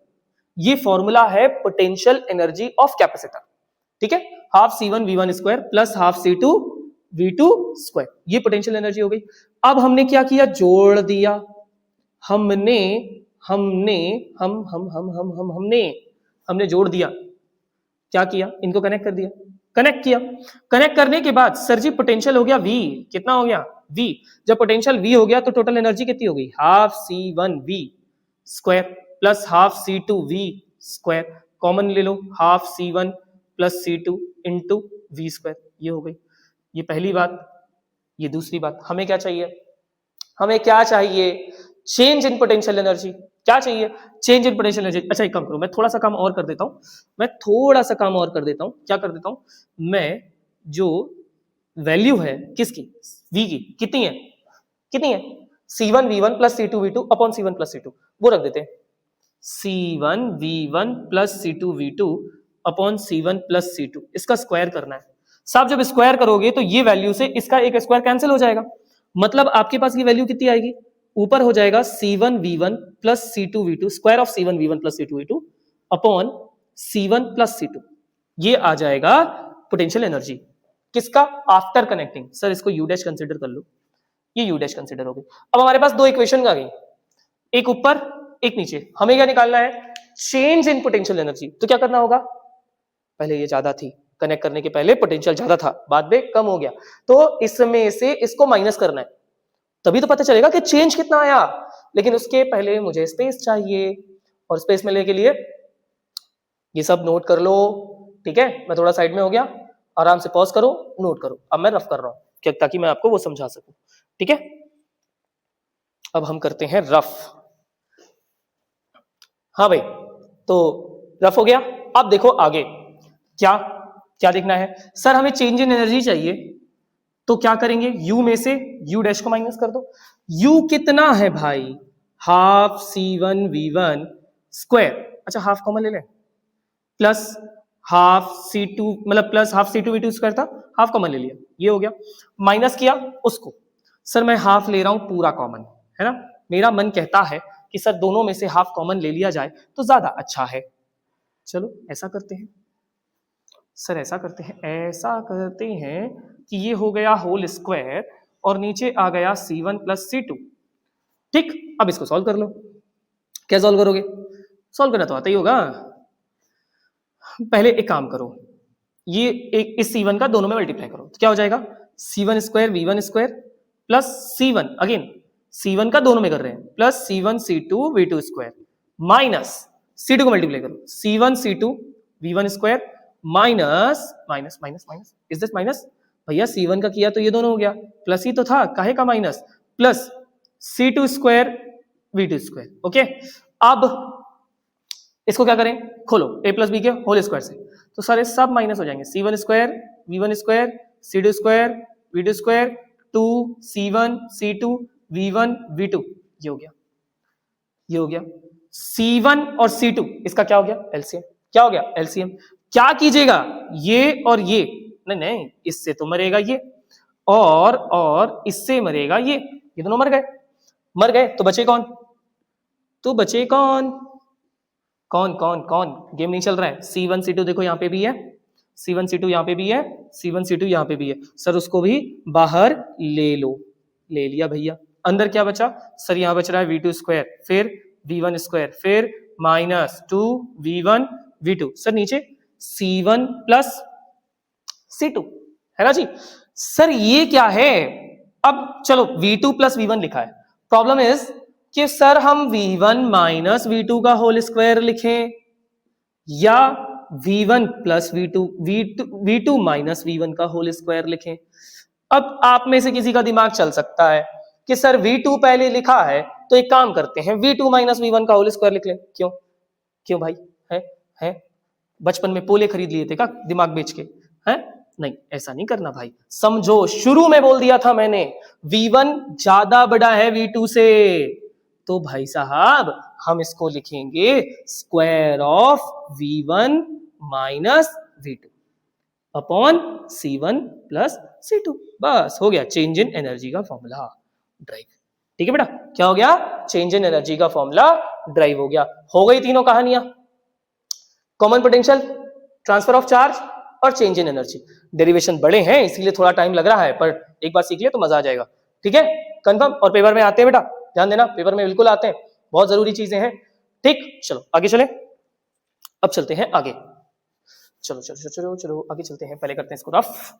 ये फॉर्मूला है पोटेंशियल एनर्जी ऑफ कैपेसिटर। ठीक है, half C1V1 square plus half C2V2 square, ये पोटेंशियल एनर्जी हो गई। अब हमने क्या किया, जोड़ दिया, हमने जोड़ दिया, क्या किया, इनको कनेक्ट कर दिया, कनेक्ट किया, कनेक्ट करने के बाद सर जी पोटेंशियल हो गया V, कितना हो गया V, जब पोटेंशियल V हो गया तो टोटल एनर्जी कितनी हो गई, half C1V square plus half C2V square, common ले लो, half C1 plus C2 into V square, ये हो गई। ये पहली बात। ये दूसरी बात, हमें क्या चाहिए, हमें क्या चाहिए, चेंज इन पोटेंशियल एनर्जी। क्या चाहिए, चेंज इन पोटेंशियल एनर्जी। अच्छा एक काम करो, मैं थोड़ा सा काम और कर देता हूं, क्या कर देता हूं, मैं जो वैल्यू है किसकी, V की, कितनी है, C1V1 plus C2V2 upon C1 plus C2, वो रख देते हैं, C1V1 plus C2V2 upon C1 plus C2, इसका स्क्वायर करना है साहब। जब स्क्वायर करोगे तो ये वैल्यू से इसका एक स्क्वायर कैंसिल हो जाएगा, मतलब आपके पास ये वैल्यू कितनी आएगी, ऊपर हो जाएगा C1V1 plus C2V2, square of C1V1 plus C2V2 upon C1 plus C2, ये आ जाएगा पोटेंशियल एनर्जी किसका, आफ्टर कनेक्टिंग। सर इसको U डैश कंसीडर कर लो, ये U डैश कंसीडर हो गई। अब हमारे पास दो इक्वेशन आ गई, एक ऊपर एक नीचे, हमें क्या निकालना है, चेंज इन पोटेंशियल एनर्जी। तो क्या करना होगा, पहले ये ज्यादा थी, कनेक्ट करने के पहले पोटेंशियल ज्यादा था, बाद में कम हो गया, तो इसमें से इसको माइनस करना है, तभी तो पता चलेगा कि चेंज कितना आया। लेकिन उसके पहले मुझे स्पेस चाहिए, और स्पेस मिलने के लिए ये सब नोट कर लो। ठीक है, मैं थोड़ा साइड में हो गया, आराम से पॉज करो, नोट करो। अब मैं रफ कर रहा हूं ताकि मैं आपको वो समझा सकूं। ठीक है, अब हम करते हैं रफ। हाँ भाई, तो रफ हो गया। अब देखो आगे क्या क्या देखना है, सर हमें चेंज इन एनर्जी चाहिए, तो क्या करेंगे, U में से U डैश को माइनस कर दो। U कितना है भाई, हाफ C1V1 स्क्वायर, अच्छा हाफ कॉमन ले लें, प्लस हाफ C2, मतलब प्लस हाफ C2V2 स्क्वायर था, हाफ कॉमन ले लिया, ये हो गया, माइनस किया उसको। सर मैं हाफ ले रहा हूं पूरा कॉमन, है ना, मेरा मन कहता है कि सर दोनों में से हाफ कॉमन ले लिया जाए तो ज्यादा अच्छा है। चलो ऐसा करते हैं, सर ऐसा करते हैं कि ये हो गया होल स्क्वायर और नीचे आ गया C1 प्लस C2। ठीक, अब इसको सॉल्व कर लो। क्या सॉल्व करोगे, सॉल्व करना तो आता ही होगा। पहले एक काम करो, ये एक इस C1 का दोनों में मल्टीप्लाई करो, तो क्या हो जाएगा, C1 square V1 square plus C1, again C1 का दोनों में कर रहे हैं, plus C1 C2 V2 square minus C2 को मल्टीप्लाई करो, C1 C2 V1 square minus minus minus minus, is this minus? भैया C1 का किया तो ये दोनों हो गया, प्लस ही तो था, काहे का minus, plus C2 square V2 square. Okay, अब इसको क्या करें, खोलो a प्लस बी के होल स्क्वायर से, तो सारे सब माइनस हो जाएंगे, C1 square V1 square C2 square V2 square 2C1 C2 V1 V2, ये हो गया, ये हो गया C1 और C2, इसका क्या हो गया एलसीएम, क्या हो गया एलसीएम। क्या कीजिएगा, ये और ये, नहीं नहीं इससे तो मरेगा ये, और इससे मरेगा ये दोनों मर गए, मर गए तो बचे कौन, तो बचे कौन, कौन कौन कौन, गेम नहीं चल रहा है। C1 C2 देखो यहाँ पे भी है, C1 C2 यहाँ पे भी है, C1 C2 यहाँ पे भी है, सर उसको भी बाहर ले लो, ले लिया भैया। अंदर क्या बचा सर, यहाँ बच रहा है V2 स्क्वायर, फिर V1 स्क्वायर, फिर माइनस 2V1 V2, सर नीचे C1 प्लस C2 है ना जी। सर ये क्या है, अब चलो V2 प्लस V1 लिखा है, प्रॉब्लम इज कि सर हम V1 माइनस V2 का होल स्क्वायर लिखें या V1 plus V2 minus V1 का होल स्क्वायर लिखें। अब आप में से किसी का दिमाग चल सकता है कि सर V2 पहले लिखा है तो एक काम करते हैं V2 माइनस V1 का होल स्क्वायर लिख लें। क्यों, क्यों भाई, है बचपन में पोले खरीद लिए थे क्या दिमाग बेच के, है नहीं, ऐसा नहीं करना भाई। समझो शुरू में बोल दिया था मैंने V1 ज्यादा बड़ा है V2 से, तो भाई साहब हम इसको लिखेंगे square of V1 minus V2 upon C1 plus C2, बस हो गया चेंज इन एनर्जी का फॉर्मूला ड्राइव। ठीक है बेटा, क्या हो गया, चेंज इन एनर्जी का फॉर्मूला ड्राइव हो गया। हो गई तीनों कहानियां, common potential, transfer of charge और चेंज इन एनर्जी। डेरिवेशन बड़े हैं इसीलिए थोड़ा टाइम लग रहा है, पर एक बार सीख लिया तो मजा आ जाएगा। ठीक है, कंफर्म, और पेपर में आते हैं बेटा, ध्यान देना पेपर में बिल्कुल आते हैं, बहुत जरूरी चीजें हैं। ठीक, चलो आगे चले, अब चलते हैं आगे, चलो चलो चलो चलो चलो आगे चलते हैं, पहले करते हैं इसको रफ।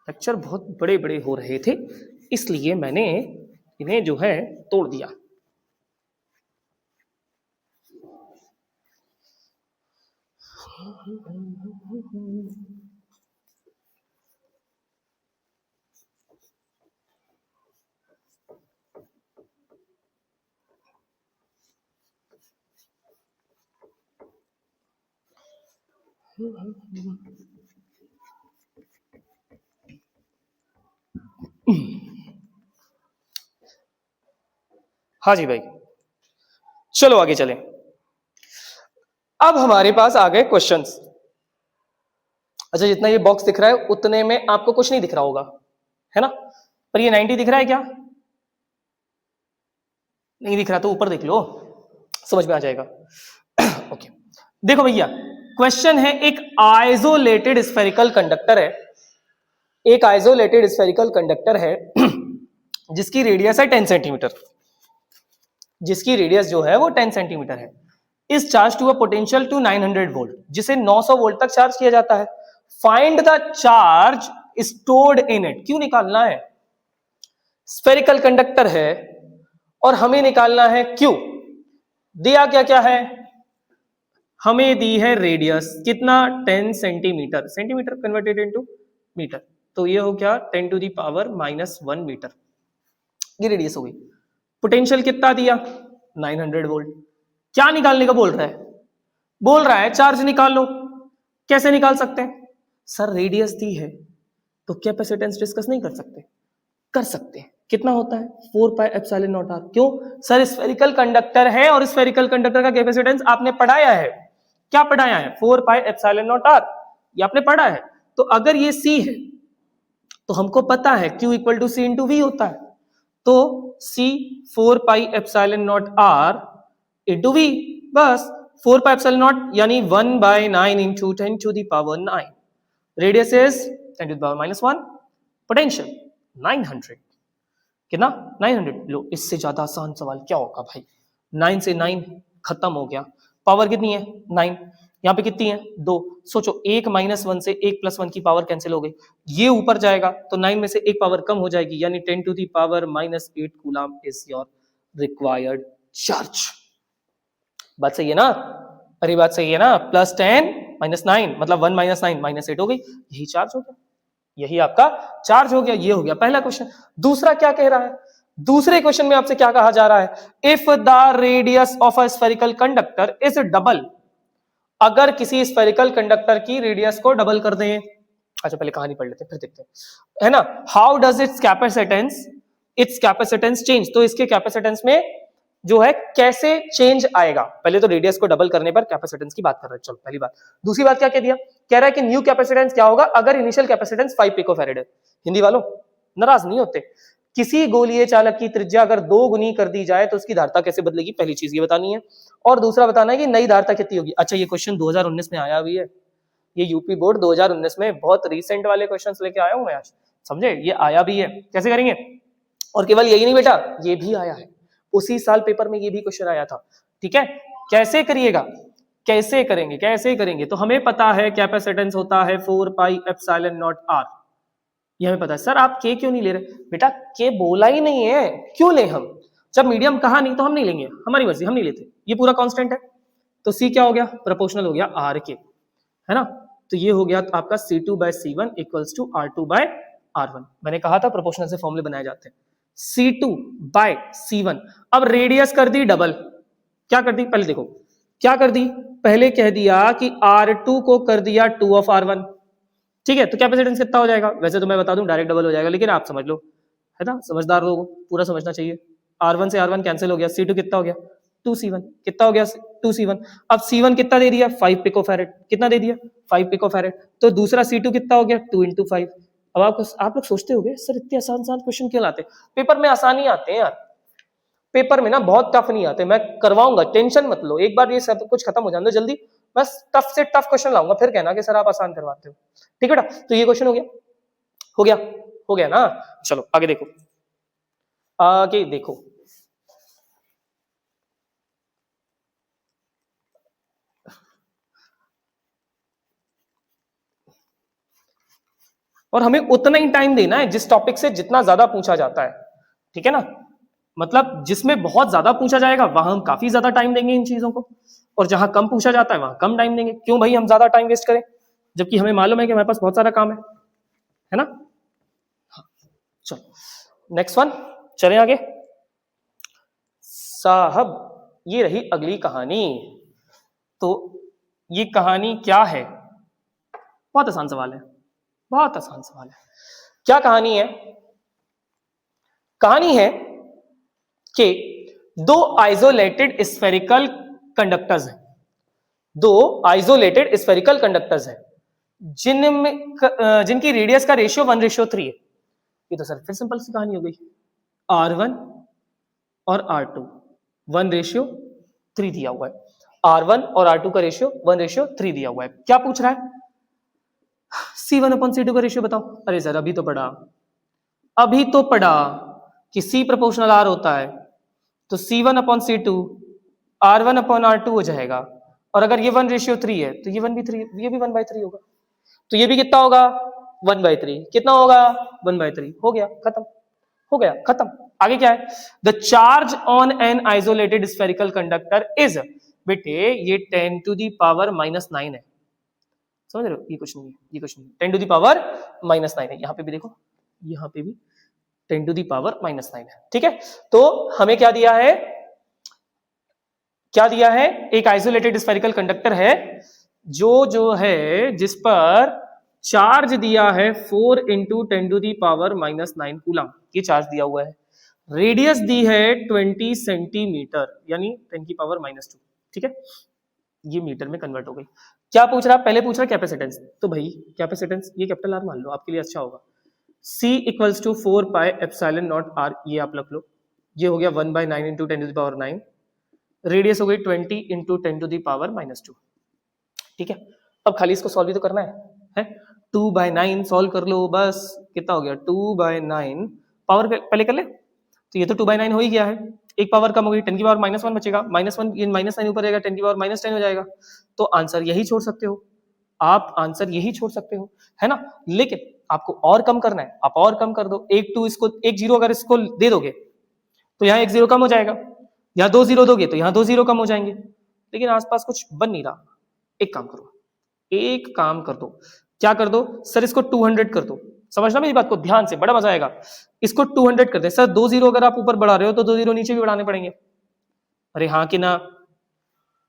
लेक्चर बहुत बड़े बड़े हो रहे थे इसलिए मैंने इन्हें जो है तोड़ दिया। हाँ जी भाई, चलो आगे चलें। अब हमारे पास आ गए क्वेश्चंस। अच्छा, जितना ये बॉक्स दिख रहा है उतने में आपको कुछ नहीं दिख रहा होगा, है ना, पर ये 90 दिख रहा है क्या, नहीं दिख रहा तो ऊपर देख लो, समझ में आ जाएगा। ओके, देखो भैया क्वेश्चन है, एक आइसोलेटेड स्फेरिकल कंडक्टर है, एक आइसोलेटेड स्फेरिकल कंडक्टर है जिसकी रेडियस है 10 सेंटीमीटर, जिसकी रेडियस जो है वो 10 सेंटीमीटर है, इस charge to a potential to 900 volt, जिसे 900 वोल्ट तक चार्ज किया जाता है। Find the charge stored in it, क्यों निकालना है, स्फेरिकल कंडक्टर है और हमें निकालना है क्यू। दिया क्या क्या है, हमें दी है रेडियस कितना 10 centimetre, centimetre converted into metre, तो ये हो क्या 10 टू द पावर -1 मीटर, ये रेडियस हो गई। पोटेंशियल कितना दिया 900 वोल्ट, क्या निकालने का बोल रहा है, बोल रहा है चार्ज निकाल लो। कैसे निकाल सकते हैं सर, रेडियस दी है तो कैपेसिटेंस डिस्कस नहीं कर सकते, कर सकते हैं, कितना होता है 4 पाई एप्सिलॉन नॉट आर। क्यों सर, स्फेरिकल कंडक्टर है और स्फेरिकल कंडक्टर का कैपेसिटेंस आपने पढ़ाया है, क्या पढ़ाया है 4 पाई एप्सिलॉन नॉट आर, ये आपने पढ़ा है। तो अगर ये C है तो हमको पता है Q equal to C into V होता है, तो C 4 pi epsilon not R into V, बस 4 पाई एप्सिलॉन नॉट यानी 1/9 into 10 to the power 9, radius is 10 to the power -1, potential 900, कितना 900। लो इससे ज्यादा आसान सवाल क्या होगा भाई, 9 से 9 खत्म हो गया, पावर कितनी है 9, यहाँ पे कितनी है 2, सोचो 1 - 1 से 1 + 1 की पावर कैंसिल हो गई, ये ऊपर जाएगा तो 9 में से एक पावर कम हो जाएगी, यानी 10⁻⁻8 coulomb is your required charge. बात सही है ना? अरे बात सही है ना? +10 - 9 मतलब 1 - 9 -8 हो गई, यही चार्ज हो गया, यही आपका चार्ज हो गया। ये हो गया पहला क्वेश्चन। दूसरा क्या कह रहा है? दूसरे क्वेश्चन में आपसे क्या कहा जा रहा है? If the radius of a spherical conductor is double, अगर किसी स्फेरिकल कंडक्टर की रेडियस को डबल कर दें। अच्छा पहले कहानी पढ़ लेते हैं फिर देखते हैं, है ना। How does it's capacitance change, तो इसके कैपेसिटेंस में जो है कैसे चेंज आएगा। पहले तो रेडियस को डबल करने पर कैपेसिटेंस की बात कर रहे हैं, चलो पहली बात। दूसरी बात क्या कह दिया? कह रहा है कि न्यू कैपेसिटेंस क्या होगा अगर इनिशियल कैपेसिटेंस 5 पिकोफैरेड है। हिंदी वालों नाराज नहीं होते। किसी गोलीय चालक की त्रिज्या अगर 2 गुनी कर दी जाए तो उसकी धारिता कैसे बदलेगी, पहली चीज ये बतानी है। और दूसरा बताना है कि नई धारिता कितनी होगी। अच्छा ये क्वेश्चन 2019 में आया भी है, ये यूपी बोर्ड 2019 में बहुत रिसेंट वाले क्वेश्चंस लेके आया हूं मैं आज, समझे। ये आया भी है, कैसे करेंगे। और केवल यही नहीं बेटा, ये भी आया है उसी साल पेपर में, ये भी क्वेश्चन आया था। ठीक है, कैसे करिएगा, कैसे करेंगे। तो हमें पता है कैपेसिटेंस होता है 4πε0r, ये हमें पता है। सर आप के क्यों नहीं ले रहे? बेटा के बोला ही नहीं है, क्यों ले हम? जब मीडियम कहा नहीं तो हम नहीं लेंगे, हमारी मर्जी, हम नहीं लेते। ये पूरा कांस्टेंट है तो सी क्या हो गया? प्रोपोर्शनल हो गया आर के, है ना। तो ये हो गया आपका C2/C1 = R2/R1। मैंने कहा था प्रोपोर्शनल से फॉर्मूले बनाए जाते हैं। C2/C1, अब रेडियस कर दी डबल। क्या कर दी? पहले देखो क्या कर दी, पहले कह दिया कि R2 को कर दिया 2/R1। ठीक है, तो कैपेसिटेंस कितना हो जाएगा? वैसे तो मैं बता दूं डायरेक्ट डबल हो जाएगा, लेकिन आप समझ लो, है ना, समझदार लोगों को पूरा समझना चाहिए। R1 से R1 कैंसिल हो गया, C2 कितना हो गया? 2C1। कितना हो गया? 2C1। अब C1 कितना दे दिया? 5 पिकोफैरेड। कितना दे दिया? 5 पिकोफैरेड। तो दूसरा C2 कितना हो गया? 2 × 5। अब आप लोग सोचते होंगे सर इतने आसान क्वेश्चन क्यों लाते? पेपर में आसानी आते हैं यार, पेपर में ना बहुत टफ नहीं आते। मैं करवाऊंगा, टेंशन मत लो, एक बार ये सब कुछ खत्म हो जाने दो जल्दी, बस टफ से टफ क्वेश्चन लाऊंगा, फिर कहना कि सर आप आसान करवाते हो। ठीक है बेटा, तो ये क्वेश्चन हो गया ना। चलो आगे देखो, और हमें उतना ही टाइम देना है जिस टॉपिक से जितना ज्यादा पूछा जाता है। ठीक है ना, मतलब जिसमें बहुत ज्यादा पूछा जाएगा वहां हम काफी ज्यादा टाइम देंगे इन चीजों को, और जहां कम पूछा जाता है वहां कम टाइम देंगे। क्यों भाई हम ज्यादा टाइम वेस्ट करें, जबकि हमें मालूम है कि हमारे पास बहुत सारा काम है ना। चलो नेक्स्ट वन, चलें आगे साहब। ये रही अगली कहानी। तो ये कहानी क्या है? बहुत आसान सवाल है, बहुत आसान सवाल है। क्या कहानी है? कहानी है कि दो आइसोलेटेड स्फेरिकल कंडक्टर्स हैं, दो आइसोलेटेड स्फेरिकल कंडक्टर्स हैं जिनकी रेडियस का रेशियो 1:3 है। ये तो सर फिर सिंपल सी कहानी हो गई, R1 और R2 1:3 दिया हुआ है। R1 और R2 का रेशियो 1:3 दिया हुआ है। क्या पूछ रहा है? C1/C2 का रेशियो बताओ। अरे सर अभी तो पढ़ा कि C प्रोपोर्शनल R होता है, तो C1/C2 R1/R2 हो जाएगा। और अगर ये 1:3 है तो ये भी 1/3 होगा। तो ये भी कितना होगा? 1/3। कितना होगा? 1/3। हो गया खत्म। आगे क्या है? The charge on an isolated spherical conductor is, बेटे ये 10⁻⁻9 है, समझ रहे हो? ये कुछ नहीं है, 10⁻⁻9 है। यहाँ पे भी देखो, यहाँ पे भी 10⁻⁻9 है। ठीक है, तो हमें क्या दिया है? एक आइसोलेटेड स्फेरिकल कंडक्टर है जो है जिस पर चार्ज दिया है 4 × 10⁻⁻9 कूलम, ये चार्ज दिया हुआ है। रेडियस दी है 20 सेंटीमीटर, यानी 10⁻⁻2। ठीक है, ये मीटर में कन्वर्ट हो गई। क्या पूछ रहा? पहले पूछ रहा कैपेसिटेंस, तो भाई कैपेसिटेंस ये कैपिटल आर मान लो, आपके लिए अच्छा होगा। C = 4πε0r, ये आप रख लो। ये हो गया 1/9 × 10⁻9, रेडियस हो गई 20 × 10⁻⁻2। ठीक है, अब खाली इसको सॉल्व भी तो करना है 2/9 सॉल्व कर लो बस। कितना हो गया? 2/9 पावर पहले कर ले, तो ये तो 2/9 हो ही गया है। एक पावर कम होगी, 10 की पावर -1 बचेगा, -1 ये -9 ऊपर जाएगा, 10 की पावर -10 हो जाएगा। तो आंसर यही छोड़ सकते हो आप, आंसर यही छोड़ सकते हो, है ना। लेकिन आपको और कम करना है, आप और कम कर दो, एक 2 इसको, एक 0 अगर इसको दे दोगे तो यहाँ एक 0 कम हो जाएगा, यहाँ 2 0 दोगे तो यहाँ 2 0 कम हो जाएंगे, लेकिन आसपास कुछ बन नहीं रहा। एक काम करो, एक काम कर दो, क्या कर दो सर, इसको 200 कर दो। समझना मेरी बात को ध्यान से, बड़ा मजा आएगा। इसको 200 कर दे सर, 2 0 अगर आप ऊपर बढ़ा रहे हो तो 2 0 नीचे भी बढ़ाने पड़ेंगे। अरे हाँ कि ना,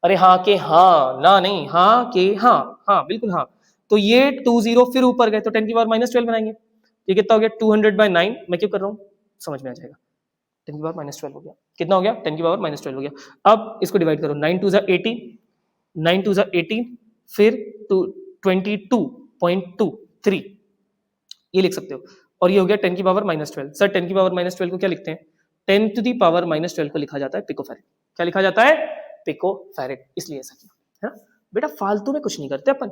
अरे हाँ के हाँ, ना नहीं, हाँ के हाँ, हाँ बिल्कुल हाँ। तो ये 2 0 फिर ऊपर गए तो 10 की पावर -12 बनाएंगे। ये कितना हो गया 200/9, मैं क्यों कर रहा हूँ समझ में आ जाएगा। 10 की पावर -12 हो गया, कितना हो गया 10 की पावर -12 हो गया। अब इसको डिवाइड करो, 9 2 18, 9 2 18, फिर 22.23 ये लिख सकते हो, और ये हो गया 10 की पावर -12। सर 10 की पावर -12 को क्या लिखते हैं, 10 टू दी पावर -12 को लिखा जाता है पिकोफैरेड। क्या लिखा जाता है, पिकोफैरेड, इसलिए ऐसा किया, है ना। बेटा फालतू में कुछ नहीं करते अपन,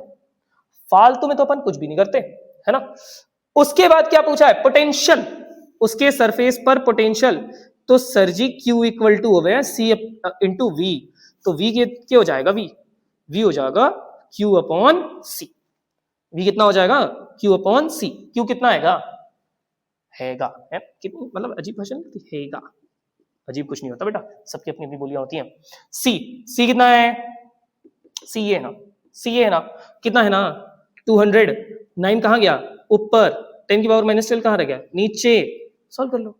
फालतू में तो अपन कुछ भी नहीं करते, है ना। उसके बाद क्या पूछा है, पोटेंशियल, उसके सरफेस पर पोटेंशियल। तो सर जी Q इक्वल टू हो गया C इंटू V, तो V क्या हो जाएगा, V हो जाएगा Q अपॉन C। V कितना हो जाएगा, Q अपॉन C। Q कितना आएगा, हैगा, है कितनी मतलब अजीब भाषा नहीं, हैगा, अजीब कुछ नहीं होता बेटा, सबकी अपनी अपनी बोलियां होती हैं। C कितना है, C ये है ना, C ये है ना, कितना है ना 200, 9 कहाँ गया ऊपर, 10 की पावर -12 कहाँ रह गया नीचे, सॉल्व कर लो।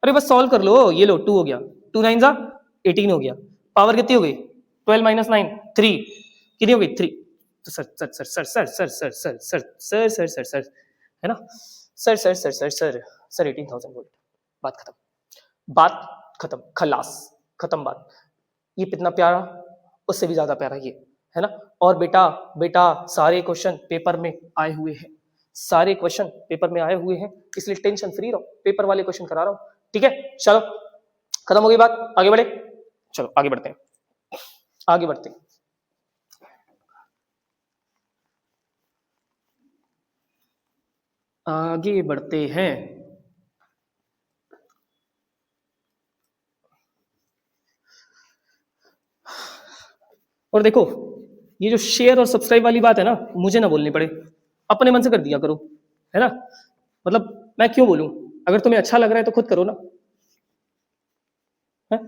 अरे बस सॉल्व कर लो, ये लो 2 हो गया, 2 9 जा 18 हो गया, पावर कितनी हो गई 12 - 9 3, कितनी हो गई 3। तो sir sir sir sir sir sir sir sir sir sir sir sir sir है ना, sir sir sir sir sir sir 18,000 volt. बात खत्म, बात खत्म, खलास, खत्म बात। ये कितना प्यारा, उससे भी ज्यादा प्यारा ये, है ना। और बेटा बेटा सारे क्वेश्चन पेपर में आए हुए हैं, सारे क्वेश्चन पेपर में आए हुए हैं, इसलिए टेंशन फ्री रहो, पेपर वाले क्वेश्चन करा रहा हूं, ठीक है। चलो खत्म हो गई बात, आगे बढ़े, चलो आगे बढ़ते हैं, आगे बढ़ते हैं। आगे बढ़ते हैं। और देखो ये जो शेयर और सब्सक्राइब वाली बात है ना, मुझे ना बोलनी पड़े, अपने मन से कर दिया करो, है ना। मतलब मैं क्यों बोलूं, अगर तुम्हें अच्छा लग रहा है तो खुद करो ना, है?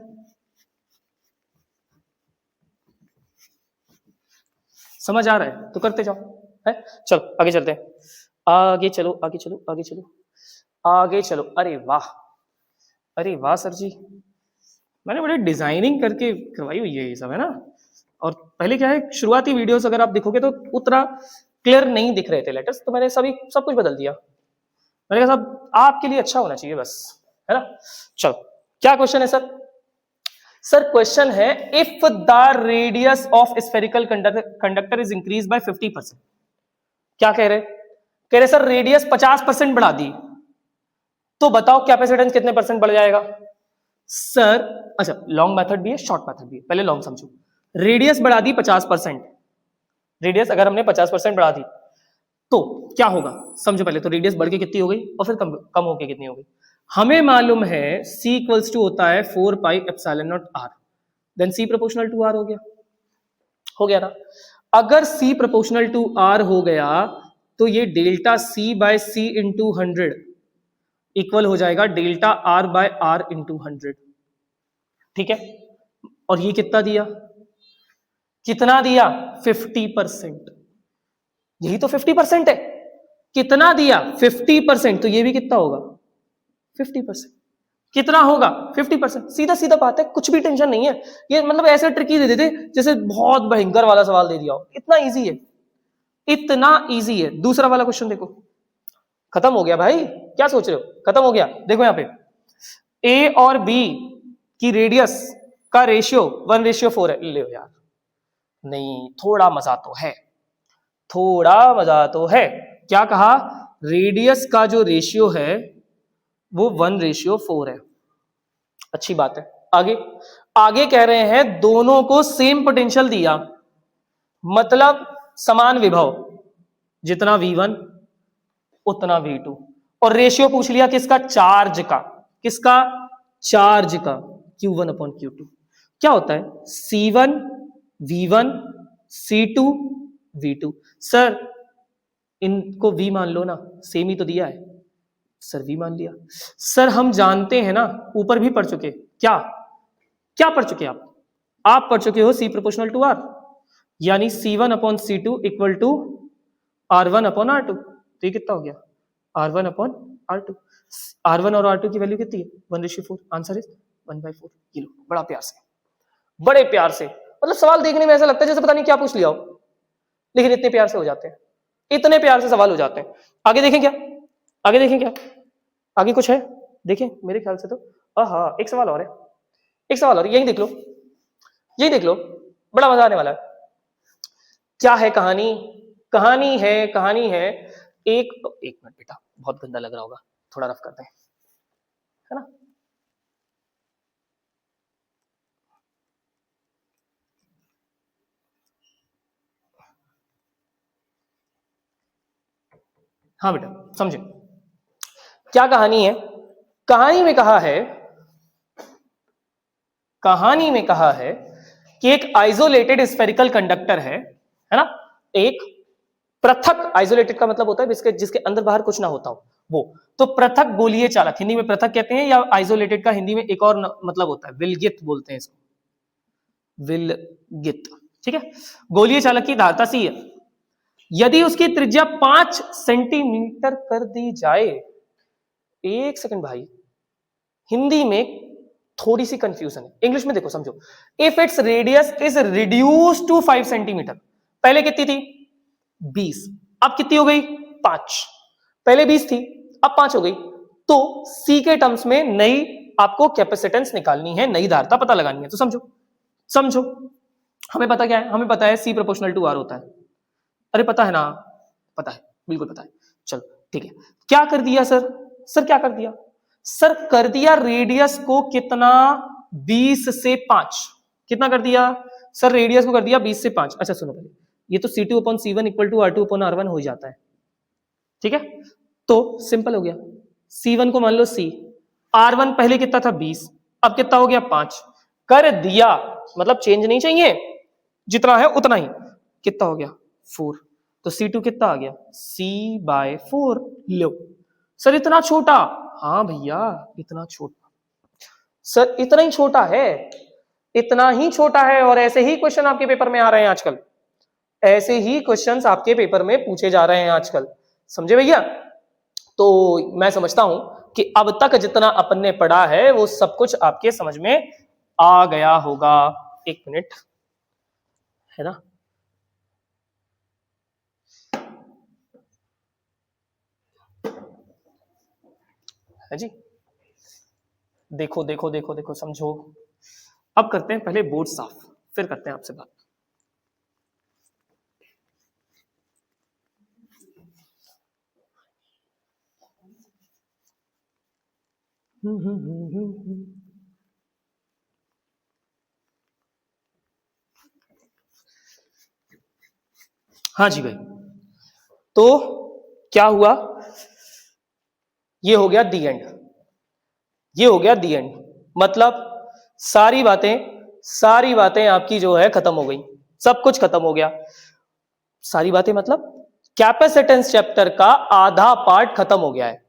समझ आ रहा है तो करते जाओ, है। चलो आगे चलते हैं, आगे चलो आगे चलो आगे चलो आगे चलो। अरे वाह सर जी, मैंने बड़े डिजाइनिंग करके करवाई हुई है ये सब, है ना। और पहले क्या है, शुरुआती वीडियोस अगर आप देखोगे तो उतना क्लियर नहीं दिख रहे थे लेटर्स, तो मैंने सब कुछ बदल दिया। मैंने कहा साहब आपके लिए अच्छा होना चाहिए बस, है ना। चलो क्या क्वेश्चन है सर, सर क्वेश्चन है if the radius of spherical conductor is increase by 50%। क्या कह रहे सर रेडियस 50% बढ़ा दी, तो बताओ कैपेसिटेंस कितने परसेंट बढ़ जाएगा। सर अच्छा लॉन्ग मेथड भी है शॉर्ट मेथड भी है, पहले लॉन्ग समझो। रेडियस बढ़ा दी 50%, रेडियस अगर हमने 50% बढ़ा दी तो क्या होगा, समझो पहले। तो रेडियस बढ़ के कितनी हो गई और फिर कम होके कितनी हो गई। हमें मालूम है C इक्वल्स टू होता है 4πε0r, then C proportional to R हो गया ना। अगर C प्रोपोर्शनल टू R हो गया तो ये delta C by C into 100 equal हो जाएगा delta R by R into 100, ठीक है। और ये कितना दिया, कितना दिया 50%, यही तो 50% है, कितना दिया 50%, तो ये भी कितना होगा 50%, कितना होगा 50%। सीधा सीधा बात है, कुछ भी टेंशन नहीं है। ये मतलब ऐसे ट्रिकी दे देते जैसे बहुत भयंकर वाला सवाल दे दिया हो, इतना इजी है, इतना इजी है। दूसरा वाला क्वेश्चन देखो, खत्म हो गया भाई, क्या सोच रहे हो, खत्म हो गया। देखो यहाँ पे ए और बी की रेडियस का रेशियो 1:4 है। ले यार नहीं, थोड़ा मजा तो है, थोड़ा मजा तो है। क्या कहा, रेडियस का जो रेशियो है वो 1:4 है, अच्छी बात है। आगे आगे कह रहे हैं दोनों को सेम पोटेंशियल दिया, मतलब समान विभव, जितना V1 उतना V2, और रेशियो पूछ लिया किसका, चार्ज का, किसका, चार्ज का। Q1 upon Q2। क्या होता है? C1 V1 C2 V2। Sir इनको V मान लो ना, सेम ही तो दिया है। सर V मान लिया। सर हम जानते हैं ना, ऊपर भी पढ़ चुके, क्या क्या पढ़ चुके आप पढ़ चुके हो C प्रोपोर्शनल टू R, यानी C1 upon C2 equal to R1 upon R2। तो ये कितना हो गया? R1 upon R2। R1 और R2 की वैल्यू कितनी है? 1:4। Answer is 1/4। ये लो, बड़ा प्यार से, बड़े प्यार से, मतलब सवाल देखने में ऐसा लगता है जैसे पता नहीं क्या पूछ लिया हो, लेकिन इतने प्यार से हो जाते हैं, इतने प्यार से सवाल हो जाते हैं। आगे देखें क्या? आगे देखें क्या? आगे कुछ है? देखें, मेरे ख्याल से तो हाँ, एक सवाल और है, एक सवाल और, यही देख लो, यही देख लो, बड़ा मजा आने वाला है। क्या है कहानी? कहानी है एक मिनट बेटा, बहुत गंदा लग रहा होगा, थोड़ा रफ करते हैं, है ना? हाँ बेटा समझे क्या कहानी है? कहानी में कहा है कि एक आइसोलेटेड स्फेरिकल कंडक्टर है ना? एक पृथक, आइसोलेटेड का मतलब होता है जिसके अंदर बाहर कुछ ना होता हो वो, तो पृथक गोलीय चालक, हिंदी में पृथक कहते हैं, या आइसोलेटेड का हिंदी में एक और मतलब होता है, विलगित बोलते हैं इसको, विलगित, ठीक है? गोलीय चालक की धारता C है, यदि उसकी त्रिज्या 5 सेंटीमीटर कर दी जाए, एक सेकंड भाई, हिंदी में थोड़ी सी कंफ्यूजन है, इंग्लिश में देखो समझो। If its radius is reduce to 5 centimetre, पहले कितनी थी? 20, अब कितनी हो गई? 5। पहले 20 थी, अब 5 हो गई, तो C के टर्म्स में नई आपको कैपेसिटेंस निकालनी है, नई धारता पता लगानी है। तो समझो हमें पता क्या है? हमें पता है C प्रोपोर्शनल टू R होता है। अरे पता है ना? पता है, बिल्कुल पता है। चलो ठीक है, क्या कर दिया सर? क्या कर दिया सर? कर दिया रेडियस को कितना? 20 से 5। कितना कर दिया सर? रेडियस को कर दिया 20 से 5। अच्छा सुनो पहले, ये तो C2 upon C1 equal to R2 upon R1 हो जाता है, ठीक है? तो सिंपल हो गया, C1 को मान लो C, R1 पहले कितना था? 20, अब कितना हो गया? 5। कर दिया, मतलब चेंज नहीं चाहिए, जितना है उतना ही। कितना हो गया? 4। तो C2 कितना आ गया? C/4। लो सर इतना छोटा? हाँ भैया इतना छोटा सर, इतना ही छोटा है, इतना ही छोटा है। और ऐसे ही क्वेश्चन आपके पेपर में आ रहे हैं आजकल, ऐसे ही क्वेश्चंस आपके पेपर में पूछे जा रहे हैं आजकल, समझे भैया? तो मैं समझता हूं कि अब तक जितना अपन ने पढ़ा है वो सब कुछ आपके समझ में आ गया होगा। एक मिनट, है ना? है जी, देखो देखो देखो देखो, समझो। अब करते हैं पहले बोर्ड साफ, फिर करते हैं आपसे बात। हाँ जी भाई, तो क्या हुआ? ये हो गया दी एंड, ये हो गया दी एंड, मतलब सारी बातें आपकी जो है खत्म हो गई, सब कुछ खत्म हो गया। सारी बातें मतलब कैपेसिटेंस चैप्टर का आधा पार्ट खत्म हो गया है।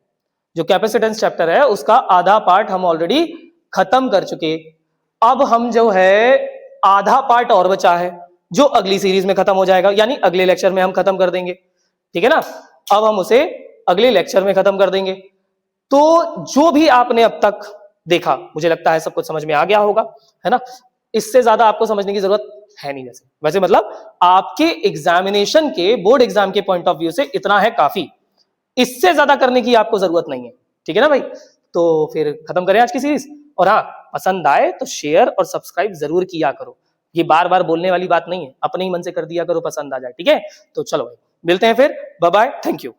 जो कैपेसिटेंस चैप्टर है उसका आधा पार्ट हम ऑलरेडी खत्म कर चुके। अब हम जो है आधा पार्ट और बचा है, जो अगली सीरीज में खत्म हो जाएगा, यानी अगले लेक्चर में हम खत्म कर देंगे, ठीक है ना? अब हम उसे अगले लेक्चर में खत्म कर देंगे। तो जो भी आपने अब तक देखा, मुझे लगता है सब कुछ समझ में आ गया होगा, है ना? इससे ज्यादा आपको समझने की जरूरत है नहीं। वैसे मतलब आपके एग्जामिनेशन के, बोर्ड एग्जाम के पॉइंट ऑफ व्यू से इतना है काफी, इससे ज्यादा करने की आपको जरूरत नहीं है, ठीक है ना भाई? तो फिर खत्म करें आज की सीरीज। और हाँ, पसंद आए तो शेयर और सब्सक्राइब जरूर किया करो, ये बार बार बोलने वाली बात नहीं है, अपने ही मन से कर दिया करो, पसंद आ जाए, ठीक है? तो चलो भाई, मिलते हैं फिर, बाय बाय, थैंक यू।